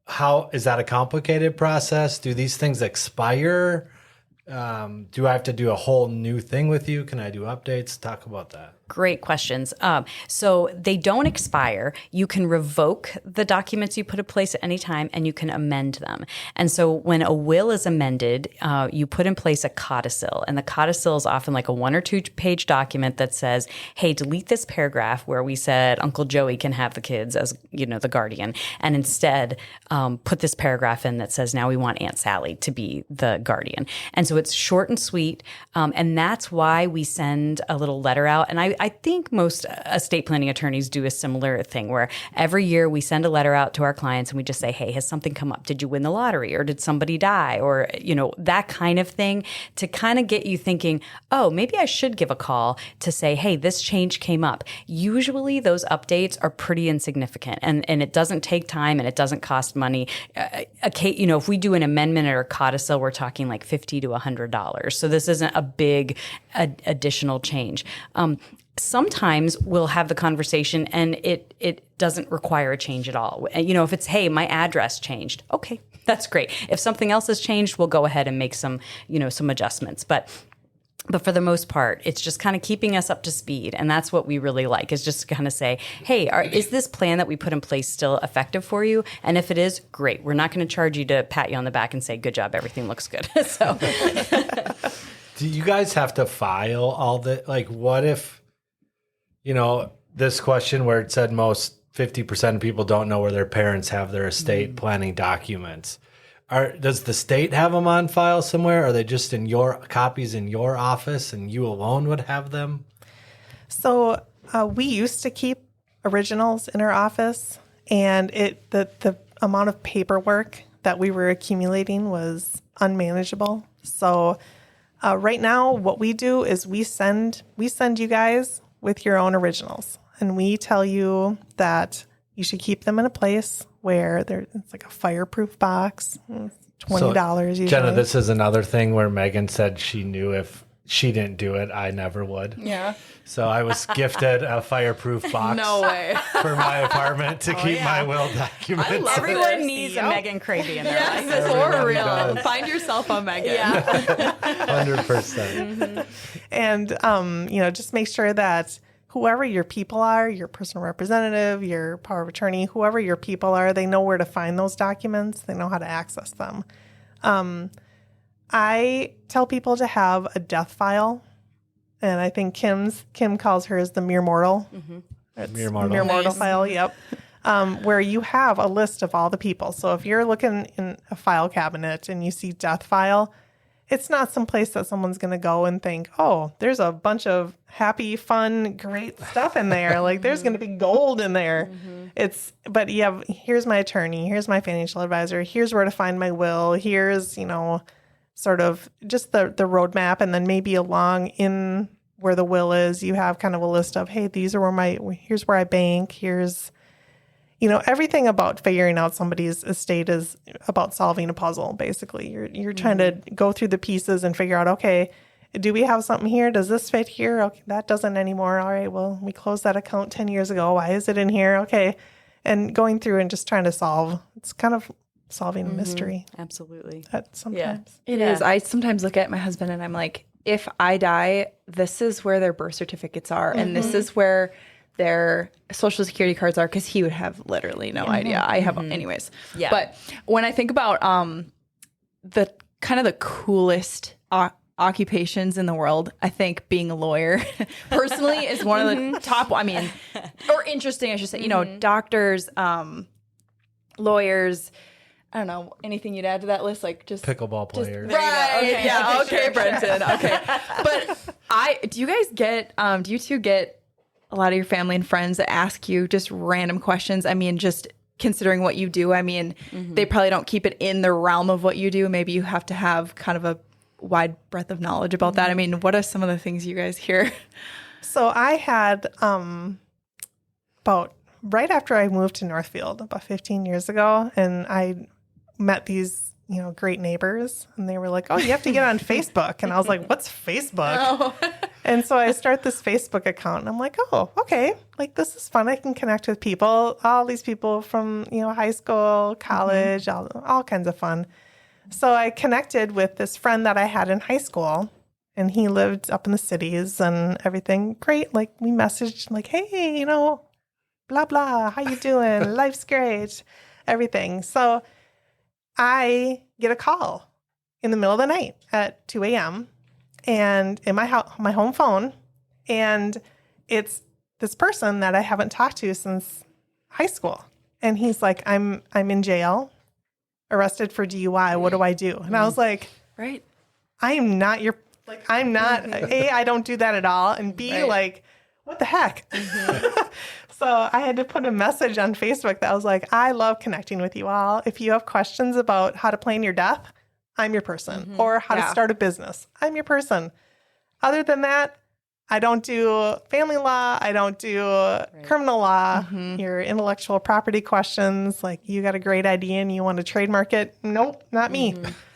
How is that a complicated process? Do these things expire? Do I have to do a whole new thing with you? Can I do updates? Talk about that. Great questions. So they don't expire. You can revoke the documents you put in place at any time, and you can amend them. And so when a will is amended, you put in place a codicil, and the codicil is often like a 1 or 2 page document that says, hey, delete this paragraph where we said Uncle Joey can have the kids as, the guardian, and instead put this paragraph in that says, now we want Aunt Sally to be the guardian. And so it's short and sweet. And that's why we send a little letter out. And I think most estate planning attorneys do a similar thing where every year we send a letter out to our clients and we just say, hey, has something come up? Did you win the lottery, or did somebody die? Or, that kind of thing, to kind of get you thinking, oh, maybe I should give a call to say, hey, this change came up. Usually those updates are pretty insignificant, and it doesn't take time and it doesn't cost money. If we do an amendment or a codicil, we're talking like $50 to $100. So this isn't a big additional change. Sometimes we'll have the conversation and it doesn't require a change at all. If it's, hey, my address changed. Okay, that's great. If something else has changed, we'll go ahead and make some adjustments. But for the most part, it's just kind of keeping us up to speed. And that's what we really like, is just to kind of say, hey, is this plan that we put in place still effective for you? And if it is, great. We're not going to charge you to pat you on the back and say, good job, everything looks good. So, do you guys have to file all the, what if, this question where it said most 50% of people don't know where their parents have their estate planning documents. Does the state have them on file somewhere? Are they just in your copies in your office and you alone would have them? So we used to keep originals in our office, and the amount of paperwork that we were accumulating was unmanageable. So right now what we do is we send you guys with your own originals, and we tell you that you should keep them in a place where it's like a fireproof box, $20 usually. Jenna, this is another thing where Megan said she knew if she didn't do it. I never would. Yeah. So I was gifted a fireproof box No way. for my apartment to keep my will documents. Everyone needs a Megan Kraby in their life. Yes, for Everyone real. does. Find yourself a Megan. Yeah. 100%. And, just make sure that whoever your people are, your personal representative, your power of attorney, whoever your people are, they know where to find those documents. They know how to access them. I tell people to have a death file. And I think Kim calls hers the mere mortal. It's Mere mortal. Mere mortal Nice. file, yep. Where you have a list of all the people. So if you're looking in a file cabinet and you see death file, it's not someplace that someone's going to go and think, oh, there's a bunch of happy, fun, great stuff in there. Like there's going to be gold in there. But here's my attorney, here's my financial advisor, here's where to find my will, here's, sort of just the roadmap. And then maybe along in where the will is, you have kind of a list of, hey, here's where I bank, here's, everything about figuring out somebody's estate is about solving a puzzle, basically. You're trying to go through the pieces and figure out, okay, do we have something here? Does this fit here? Okay, that doesn't anymore. All right, well, we closed that account 10 years ago. Why is it in here? Okay. And going through and just trying to solve. It's kind of solving a mystery Absolutely. sometimes. It is. I sometimes look at my husband and I'm like, if I die, this is where their birth certificates are. And this is where their social security cards are, because he would have literally no idea. I have anyways. Yeah. But when I think about the kind of the coolest occupations in the world, I think being a lawyer personally is one of the top, or interesting, I should say, doctors, lawyers, I don't know, anything you'd add to that list? Like just Pickleball players. right. Okay. Yeah. Okay, Brenton. Okay. But do you two get a lot of your family and friends that ask you just random questions? I mean, just considering what you do, they probably don't keep it in the realm of what you do. Maybe you have to have kind of a wide breadth of knowledge about that. I mean, what are some of the things you guys hear? So I had about right after I moved to Northfield about 15 years ago, and I met these great neighbors, and they were like, oh, you have to get on Facebook. And I was like, what's Facebook? Oh. And so I start this Facebook account, and I'm like, oh, okay, like this is fun. I can connect with people, all these people from high school, college, all kinds of fun. So I connected with this friend that I had in high school, and he lived up in the cities and everything. Great. Like we messaged like, hey, blah, blah, how you doing? Life's great. Everything. So I get a call in the middle of the night at 2 a.m. and in my home phone, and it's this person that I haven't talked to since high school. And he's like, I'm in jail, arrested for DUI. What do I do? And I was like, Right. I am not I'm not, A, I don't do that at all. And B, Right. like, what the heck? So I had to put a message on Facebook that was like, I love connecting with you all. If you have questions about how to plan your death, I'm your person. Or how to start a business, I'm your person. Other than that, I don't do family law. I don't do criminal law. Your intellectual property questions, like you got a great idea and you want to trademark it. Nope, not me.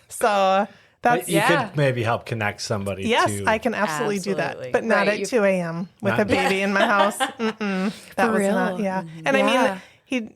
So that's, You could maybe help connect somebody yes, to. I can absolutely do Absolutely. that, but not Right, at 2 a.m. with Not- a baby in my house. That For was real? not, yeah. And I mean,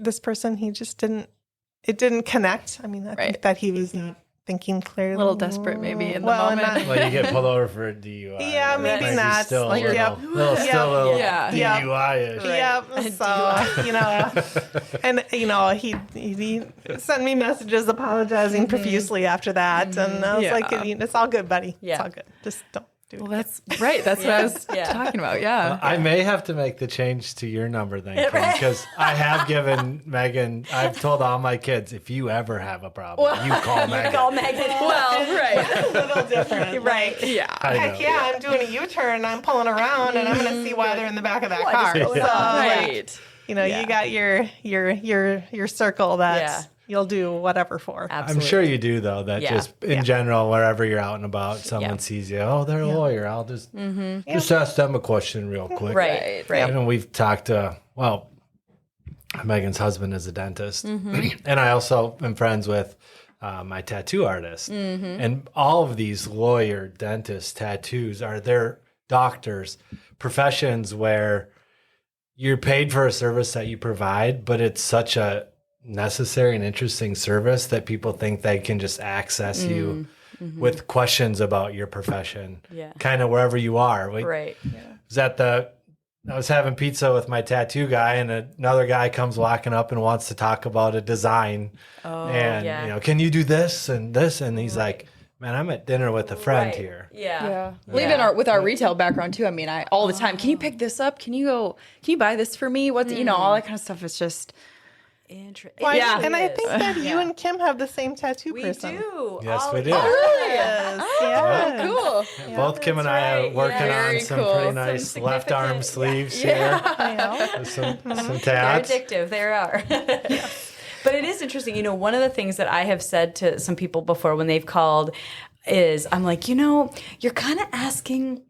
this person, he just it didn't connect. I mean, I think that he was not thinking clearly. A little desperate maybe in the moment. Well, you get pulled over for a DUI. Yeah, maybe Maybe not. Still Like, a little, yep. still a little Yeah. DUI-ish. Yep. So, and he sent me messages apologizing profusely after that, and I was like, "It's all good, buddy. Yeah. It's all good. Just don't do it." Well, that's right. That's what I was talking about. Yeah. I may have to make the change to your number then, because I have given Megan, I've told all my kids, if you ever have a problem, you call Megan. Call Megan. Well, right. a little different, right? Yeah. I know. Heck yeah, I'm doing a U-turn. I'm pulling around, and I'm going to see why they're in the back of that car. So, Right. you got your circle that you'll do whatever for. I'm sure you do, though, that just in general, wherever you're out and about, someone sees you, oh, they're a lawyer. I'll just ask them a question real quick. Right. And we've talked to, Megan's husband is a dentist. And I also am friends with my tattoo artist. And all of these lawyer, dentist, tattoos are their doctors, professions where you're paid for a service that you provide, but it's such a necessary and interesting service that people think they can just access you with questions about your profession, kind of wherever you are. Right. I was having pizza with my tattoo guy, and another guy comes walking up and wants to talk about a design. Can you do this and this? And he's like, man, I'm at dinner with a friend here. Well, even with our retail background too. I mean, all the time. Can you pick this up? Can you buy this for me? What's all that kind of stuff. It's just interesting. Well, and I think that you and Kim have the same tattoo person. We do. Yes, we do. Yes. cool. Both Kim and I are working on Very some cool. pretty nice Some left arm significant- sleeves here. I know. With some They're tats. addictive. They are. But it is interesting. One of the things that I have said to some people before when they've called is I'm like, you're kind of asking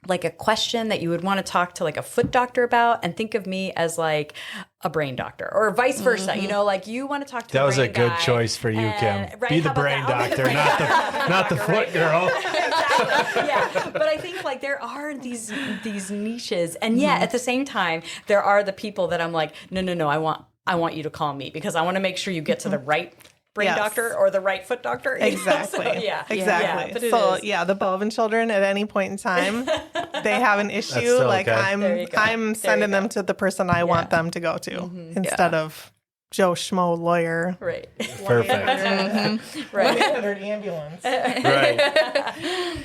like a question that you would want to talk to like a foot doctor about, and think of me as like a brain doctor, or vice versa. Like you want to talk to That a was a brain good guy, choice for you, and- Kim. right, Be the how about brain that? I'll be the doctor, brain not the foot girl. Exactly. Yeah, but I think like there are these niches, and yet at the same time there are the people that I'm like, no, I want you to call me because I want to make sure you get to the right brain Yes. doctor or the right foot doctor. Exactly. So, Exactly. Yeah, but it So is. the Bellevin children at any point in time, they have an issue. still Like okay. There you go. I'm sending them to the person I want them to go to instead of Joe Schmo lawyer. Right. Perfect. Right. 100 ambulance. Right.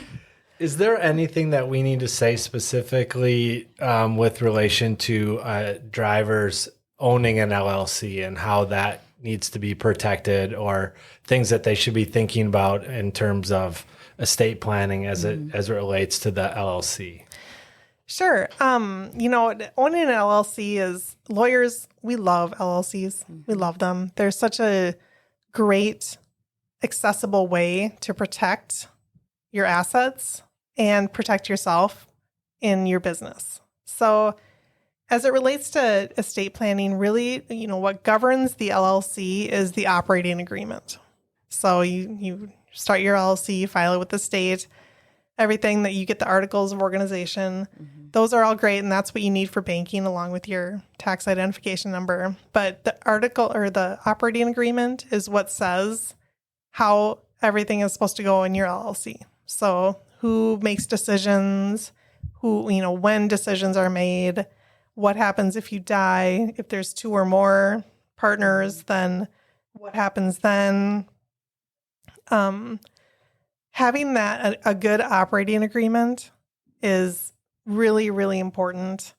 Is there anything that we need to say specifically with relation to drivers owning an LLC and how that needs to be protected, or things that they should be thinking about in terms of estate planning as it relates to the LLC? Sure. Owning an LLC is, lawyers, we love LLCs. We love them. They're such a great, accessible way to protect your assets and protect yourself in your business. So as it relates to estate planning, really, what governs the LLC is the operating agreement. So you start your LLC, you file it with the state, everything that you get, the articles of organization. Those are all great, and that's what you need for banking along with your tax identification number. But the article or the operating agreement is what says how everything is supposed to go in your LLC. So who makes decisions, when decisions are made, what happens if you die, if there's two or more partners, then what happens then? Having that a good operating agreement is really, really important.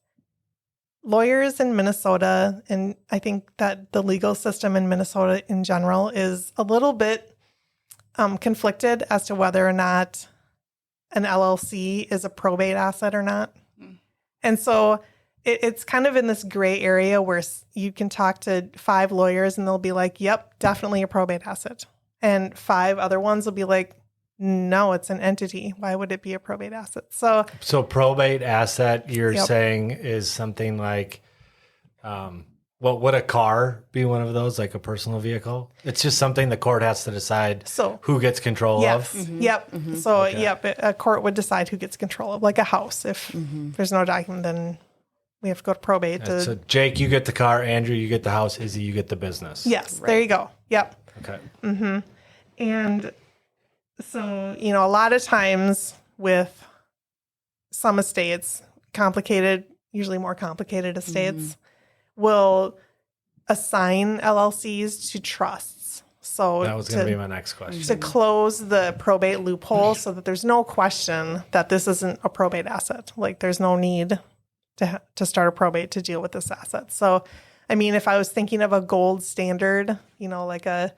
Lawyers in Minnesota, and I think that the legal system in Minnesota in general is a little bit conflicted as to whether or not an LLC is a probate asset or not. And so it's kind of in this gray area where you can talk to 5 lawyers and they'll be like, yep, definitely a probate asset. And 5 other ones will be like, no, it's an entity. Why would it be a probate asset? So probate asset, you're Yep. saying, is something like, would a car be one of those, like a personal vehicle? It's just something the court has to decide who gets control yes. of? Yep. So, a court would decide who gets control of, like a house. If there's no document, then we have to go to probate. So Jake, you get the car. Andrew, you get the house. Izzy, you get the business. Yes, there you go. Yep. Okay. And so, a lot of times with some estates, usually more complicated estates, will assign LLCs to trusts. So That was going to be my next question. to close the probate loophole so that there's no question that this isn't a probate asset. Like there's no need to start a probate to deal with this asset. So, I mean, if I was thinking of a gold standard, like a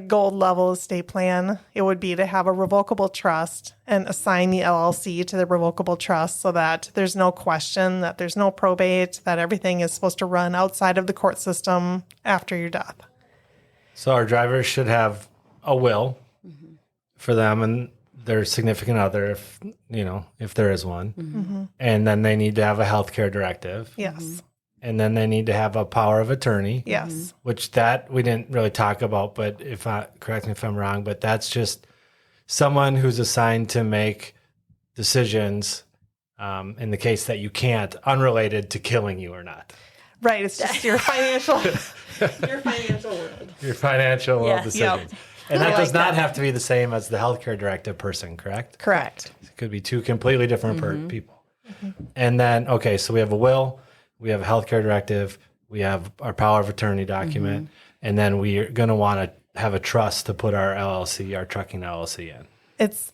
gold level estate plan, it would be to have a revocable trust and assign the LLC to the revocable trust so that there's no question that there's no probate, that everything is supposed to run outside of the court system after your death. So our drivers should have a will for them and their significant other, if there is one. And then they need to have a healthcare directive. Yes. and then they need to have a power of attorney. Yes. Which that we didn't really talk about, but correct me if I'm wrong, but that's just someone who's assigned to make decisions in the case that you can't, unrelated to killing you or not. Right. It's just your financial world. Your financial Yes. decisions. Yep. And that I does like not that. have to be the same as the healthcare directive person, correct? Correct. It could be two completely different people. And then, okay, so we have a will, we have a healthcare directive, we have our power of attorney document, and then we're going to want to have a trust to put our LLC, our trucking LLC in. It's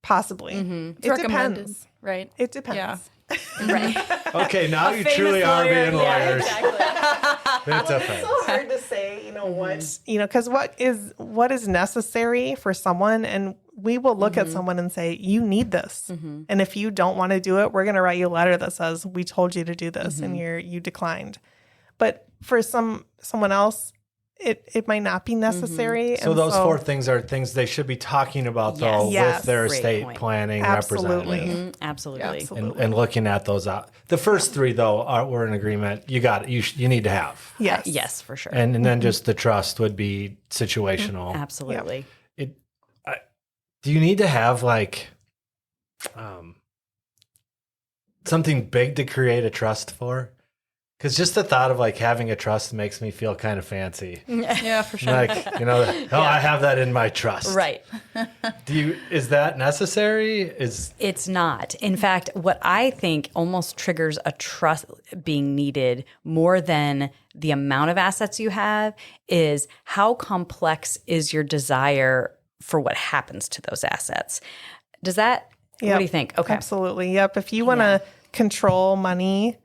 possibly. It's It recommended, depends. right? It depends. Yeah. Right. Okay, now you truly are being lawyers. exactly. It's okay. It's so hard to say, because what is necessary for someone, and we will look at someone and say, you need this. And if you don't want to do it, we're going to write you a letter that says, we told you to do this and you declined. But for someone else, it might not be necessary. So and those four things are things they should be talking about, though, Yes. with their Great estate point. planning Absolutely. representative. Absolutely. Absolutely. And looking at those out. The first three, though, we're in agreement. You got it. You need to have. Yes. Yes, for sure. And then just the trust would be situational. Absolutely. Do you need to have something big to create a trust for? Because just the thought of having a trust makes me feel kind of fancy. Yeah, for sure. I have that in my trust. Right. Is that necessary? It's not. In fact, what I think almost triggers a trust being needed more than the amount of assets you have is how complex is your desire for what happens to those assets. Does that, what do you think? Okay. Absolutely. Yep. If you want to control money,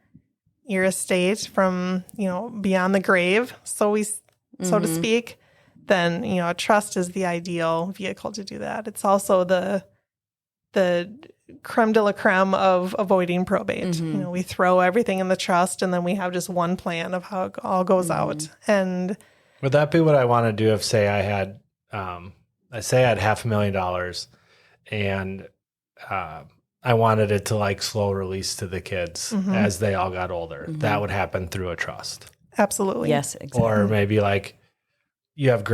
your estate from, beyond the grave, so to speak, then, a trust is the ideal vehicle to do that. It's also the creme de la creme of avoiding probate. We throw everything in the trust and then we have just one plan of how it all goes out. And would that be what I want to do if, say, I had $500,000 and I wanted it to slow release to the kids as they all got older. That would happen through a trust. absolutely. Yes, exactly. Or maybe you have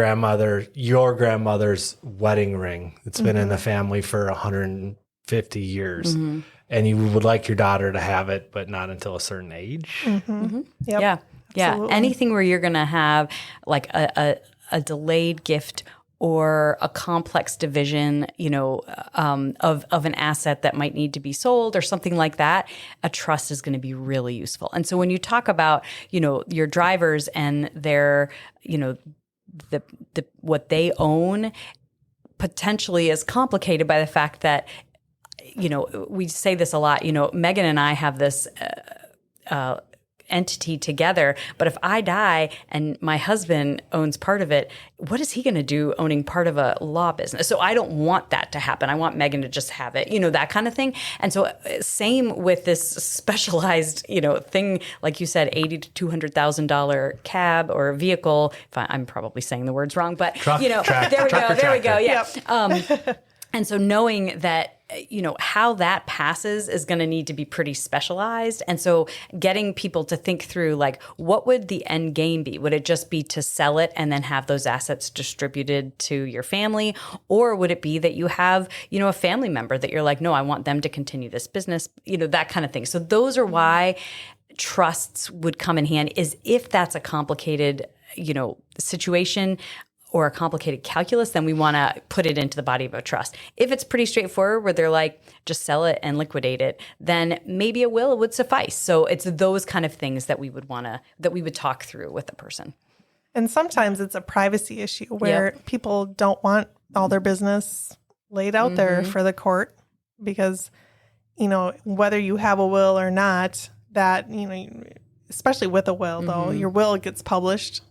your grandmother's wedding ring that's been in the family for 150 years. And you would like your daughter to have it, but not until a certain age. Yep. Yeah. Absolutely. Anything where you're going to have a delayed gift or a complex division, of an asset that might need to be sold or something like that, a trust is going to be really useful. And so when you talk about, your drivers and their, the what they own potentially is complicated by the fact that, we say this a lot, Megan and I have this entity together, but if I die and my husband owns part of it, what is he going to do owning part of a law business? So I don't want that to happen. I want Megan to just have it, that kind of thing. And so same with this specialized, thing, like you said, $80,000 to $200,000 cab or vehicle. I'm probably saying the words wrong, but there we go. Yeah. And so knowing that, how that passes is going to need to be pretty specialized. And so getting people to think through, what would the end game be? Would it just be to sell it and then have those assets distributed to your family? Or would it be that you have, a family member that you're no, I want them to continue this business, that kind of thing. So those are why trusts would come in hand, is if that's a complicated, situation or a complicated calculus, then we want to put it into the body of a trust. If it's pretty straightforward, where they're just sell it and liquidate it, then maybe a will would suffice. So it's those kind of things that we would talk through with the person. And sometimes it's a privacy issue where people don't want all their business laid out there for the court because, whether you have a will or not, that, especially with a will, though, your will gets published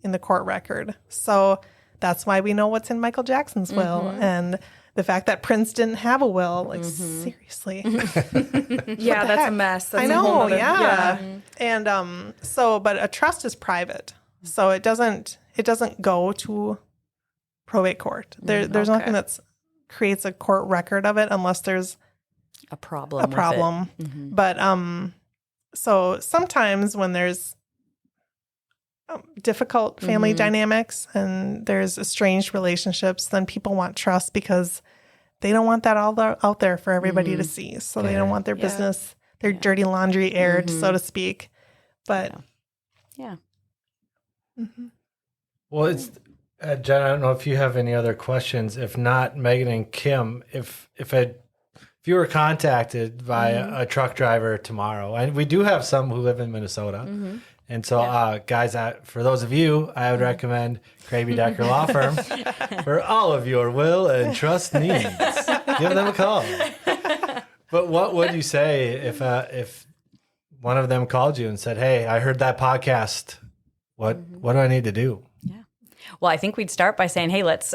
in the court record. So that's why we know what's in Michael Jackson's will. And the fact that Prince didn't have a will, seriously. Yeah, that's a mess. That's I a know, whole nother- yeah. And but a trust is private. So it doesn't go to probate court. There's nothing that creates a court record of it unless there's a problem. But So sometimes when there's difficult family dynamics and there's estranged relationships, then people want trust because they don't want that all out there for everybody to see. So they don't want their business, their dirty laundry aired, so to speak. But Yeah. Well, it's Jen. I don't know if you have any other questions. If not, Megan and Kim, if you were contacted by a truck driver tomorrow, and we do have some who live in Minnesota, and so guys, for those of you, I would recommend Kraby Decker Law Firm for all of your will and trust needs. Give them a call. But what would you say if one of them called you and said, "Hey, I heard that podcast. What do I need to do?" Well, I think we'd start by saying, hey, let's,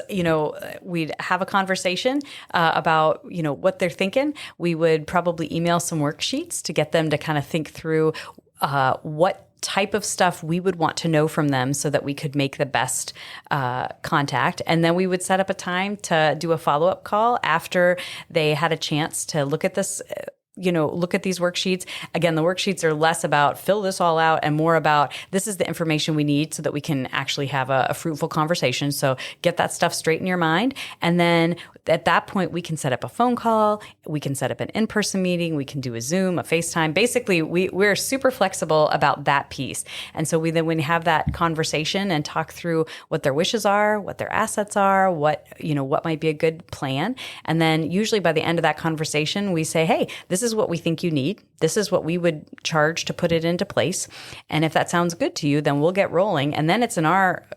we'd have a conversation about, what they're thinking. We would probably email some worksheets to get them to kind of think through what type of stuff we would want to know from them so that we could make the best contact. And then we would set up a time to do a follow-up call after they had a chance to look at this look at these worksheets. Again, the worksheets are less about fill this all out and more about this is the information we need so that we can actually have a fruitful conversation. So get that stuff straight in your mind. And then at that point, we can set up a phone call. We can set up an in-person meeting. We can do a Zoom, a FaceTime. Basically, we're super flexible about that piece. And so we then have that conversation and talk through what their wishes are, what their assets are, what might be a good plan. And then usually by the end of that conversation, we say, hey, this is what we think you need. This is what we would charge to put it into place. And if that sounds good to you, then we'll get rolling. And then it's in our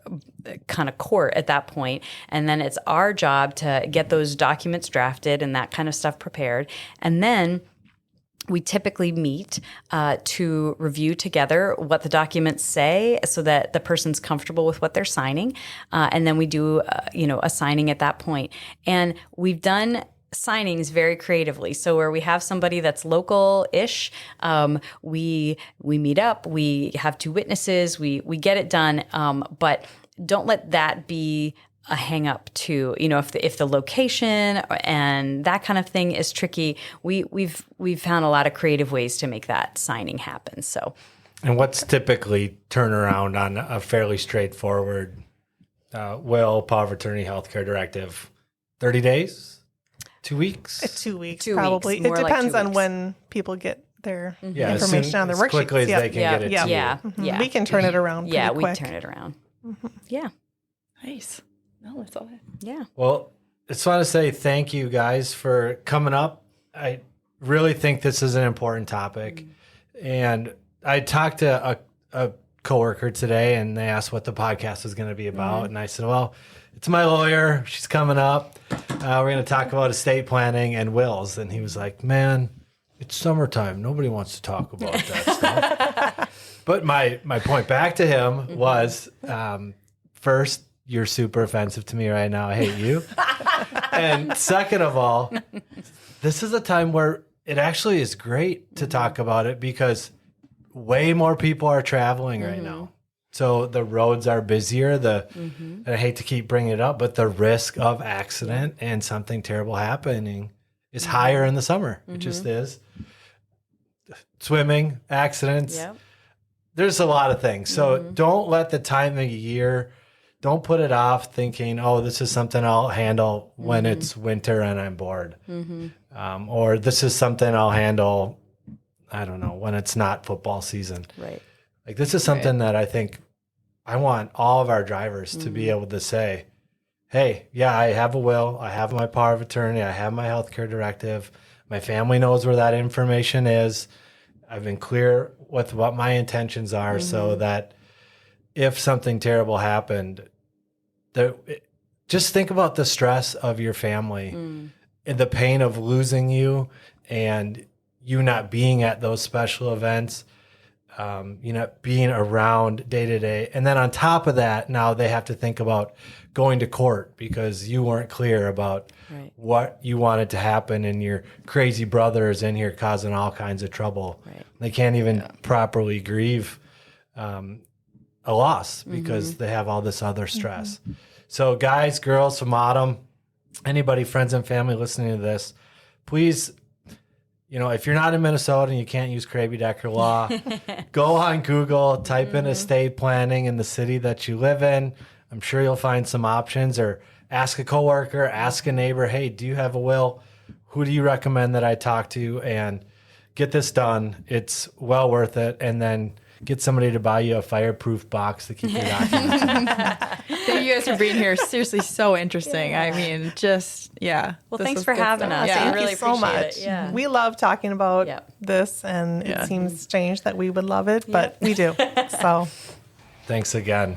kind of court at that point. And then it's our job to get those documents drafted and that kind of stuff prepared. And then we typically meet to review together what the documents say so that the person's comfortable with what they're signing. And then we do, a signing at that point. And we've done signings very creatively. So where we have somebody that's local-ish, we meet up, we have two witnesses, we get it done, but don't let that be a hang up to, if the location and that kind of thing is tricky, we've found a lot of creative ways to make that signing happen. So, and what's typically turnaround on a fairly straightforward will, power of attorney, healthcare directive? 30 days? 2 weeks? 2 weeks, 2 probably. weeks, It more like depends 2 on weeks. when people get their Yeah, information on their as worksheets. quickly as they can get it to you. Yeah. We can turn it around pretty Yeah, quick. we turn it around. Yeah. Nice. No, that's all. Yeah. Well, I just want to say thank you guys for coming up. I really think this is an important topic. And I talked to a coworker today and they asked what the podcast was going to be about. And I said, well, it's my lawyer. She's coming up. We're going to talk about estate planning and wills. And he was like, man, it's summertime. Nobody wants to talk about that stuff. But my point back to him was, first, you're super offensive to me right now. I hate you. And second of all, this is a time where it actually is great to talk about it because way more people are traveling right now. So the roads are busier. And I hate to keep bringing it up, but the risk of accident and something terrible happening is higher in the summer. It just is. Swimming, accidents. Yep. There's a lot of things. So don't let the time of year, don't put it off thinking, oh, this is something I'll handle when it's winter and I'm bored. Or this is something I'll handle, I don't know, when it's not football season. Right. Like this is something that I think I want all of our drivers to be able to say, hey, yeah, I have a will. I have my power of attorney. I have my healthcare directive. My family knows where that information is. I've been clear with what my intentions are so that if something terrible happened, just think about the stress of your family and the pain of losing you and you not being at those special events, you know, being around day to day. And then on top of that, now they have to think about going to court because you weren't clear about what you wanted to happen and your crazy brother is in here causing all kinds of trouble. Right. They can't even properly grieve a loss because they have all this other stress. So guys, girls from Autumn, anybody, friends and family listening to this, please if you're not in Minnesota and you can't use Kraby Decker Law, go on Google, type in estate planning in the city that you live in. I'm sure you'll find some options, or ask a coworker, ask a neighbor, hey, do you have a will? Who do you recommend that I talk to? And get this done. It's well worth it. And then get somebody to buy you a fireproof box to keep your documents in. Thank you guys for being here. Seriously, so interesting. I mean, Well, thanks for having us. Yeah. I really Thank you so appreciate much. it. Yeah. We love talking about Yep. this, and it seems strange that we would love it, but we do. So Thanks again.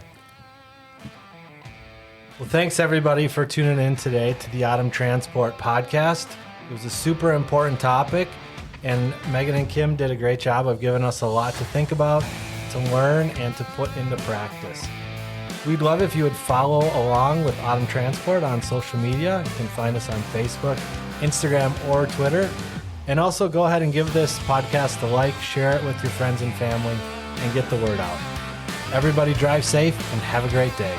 Well, thanks everybody for tuning in today to the Autumn Transport Podcast. It was a super important topic, and Megan and Kim did a great job of giving us a lot to think about, to learn, and to put into practice. We'd love if you would follow along with Autumn Transport on social media. You can find us on Facebook, Instagram, or Twitter. And also go ahead and give this podcast a like, share it with your friends and family, and get the word out. Everybody drive safe and have a great day.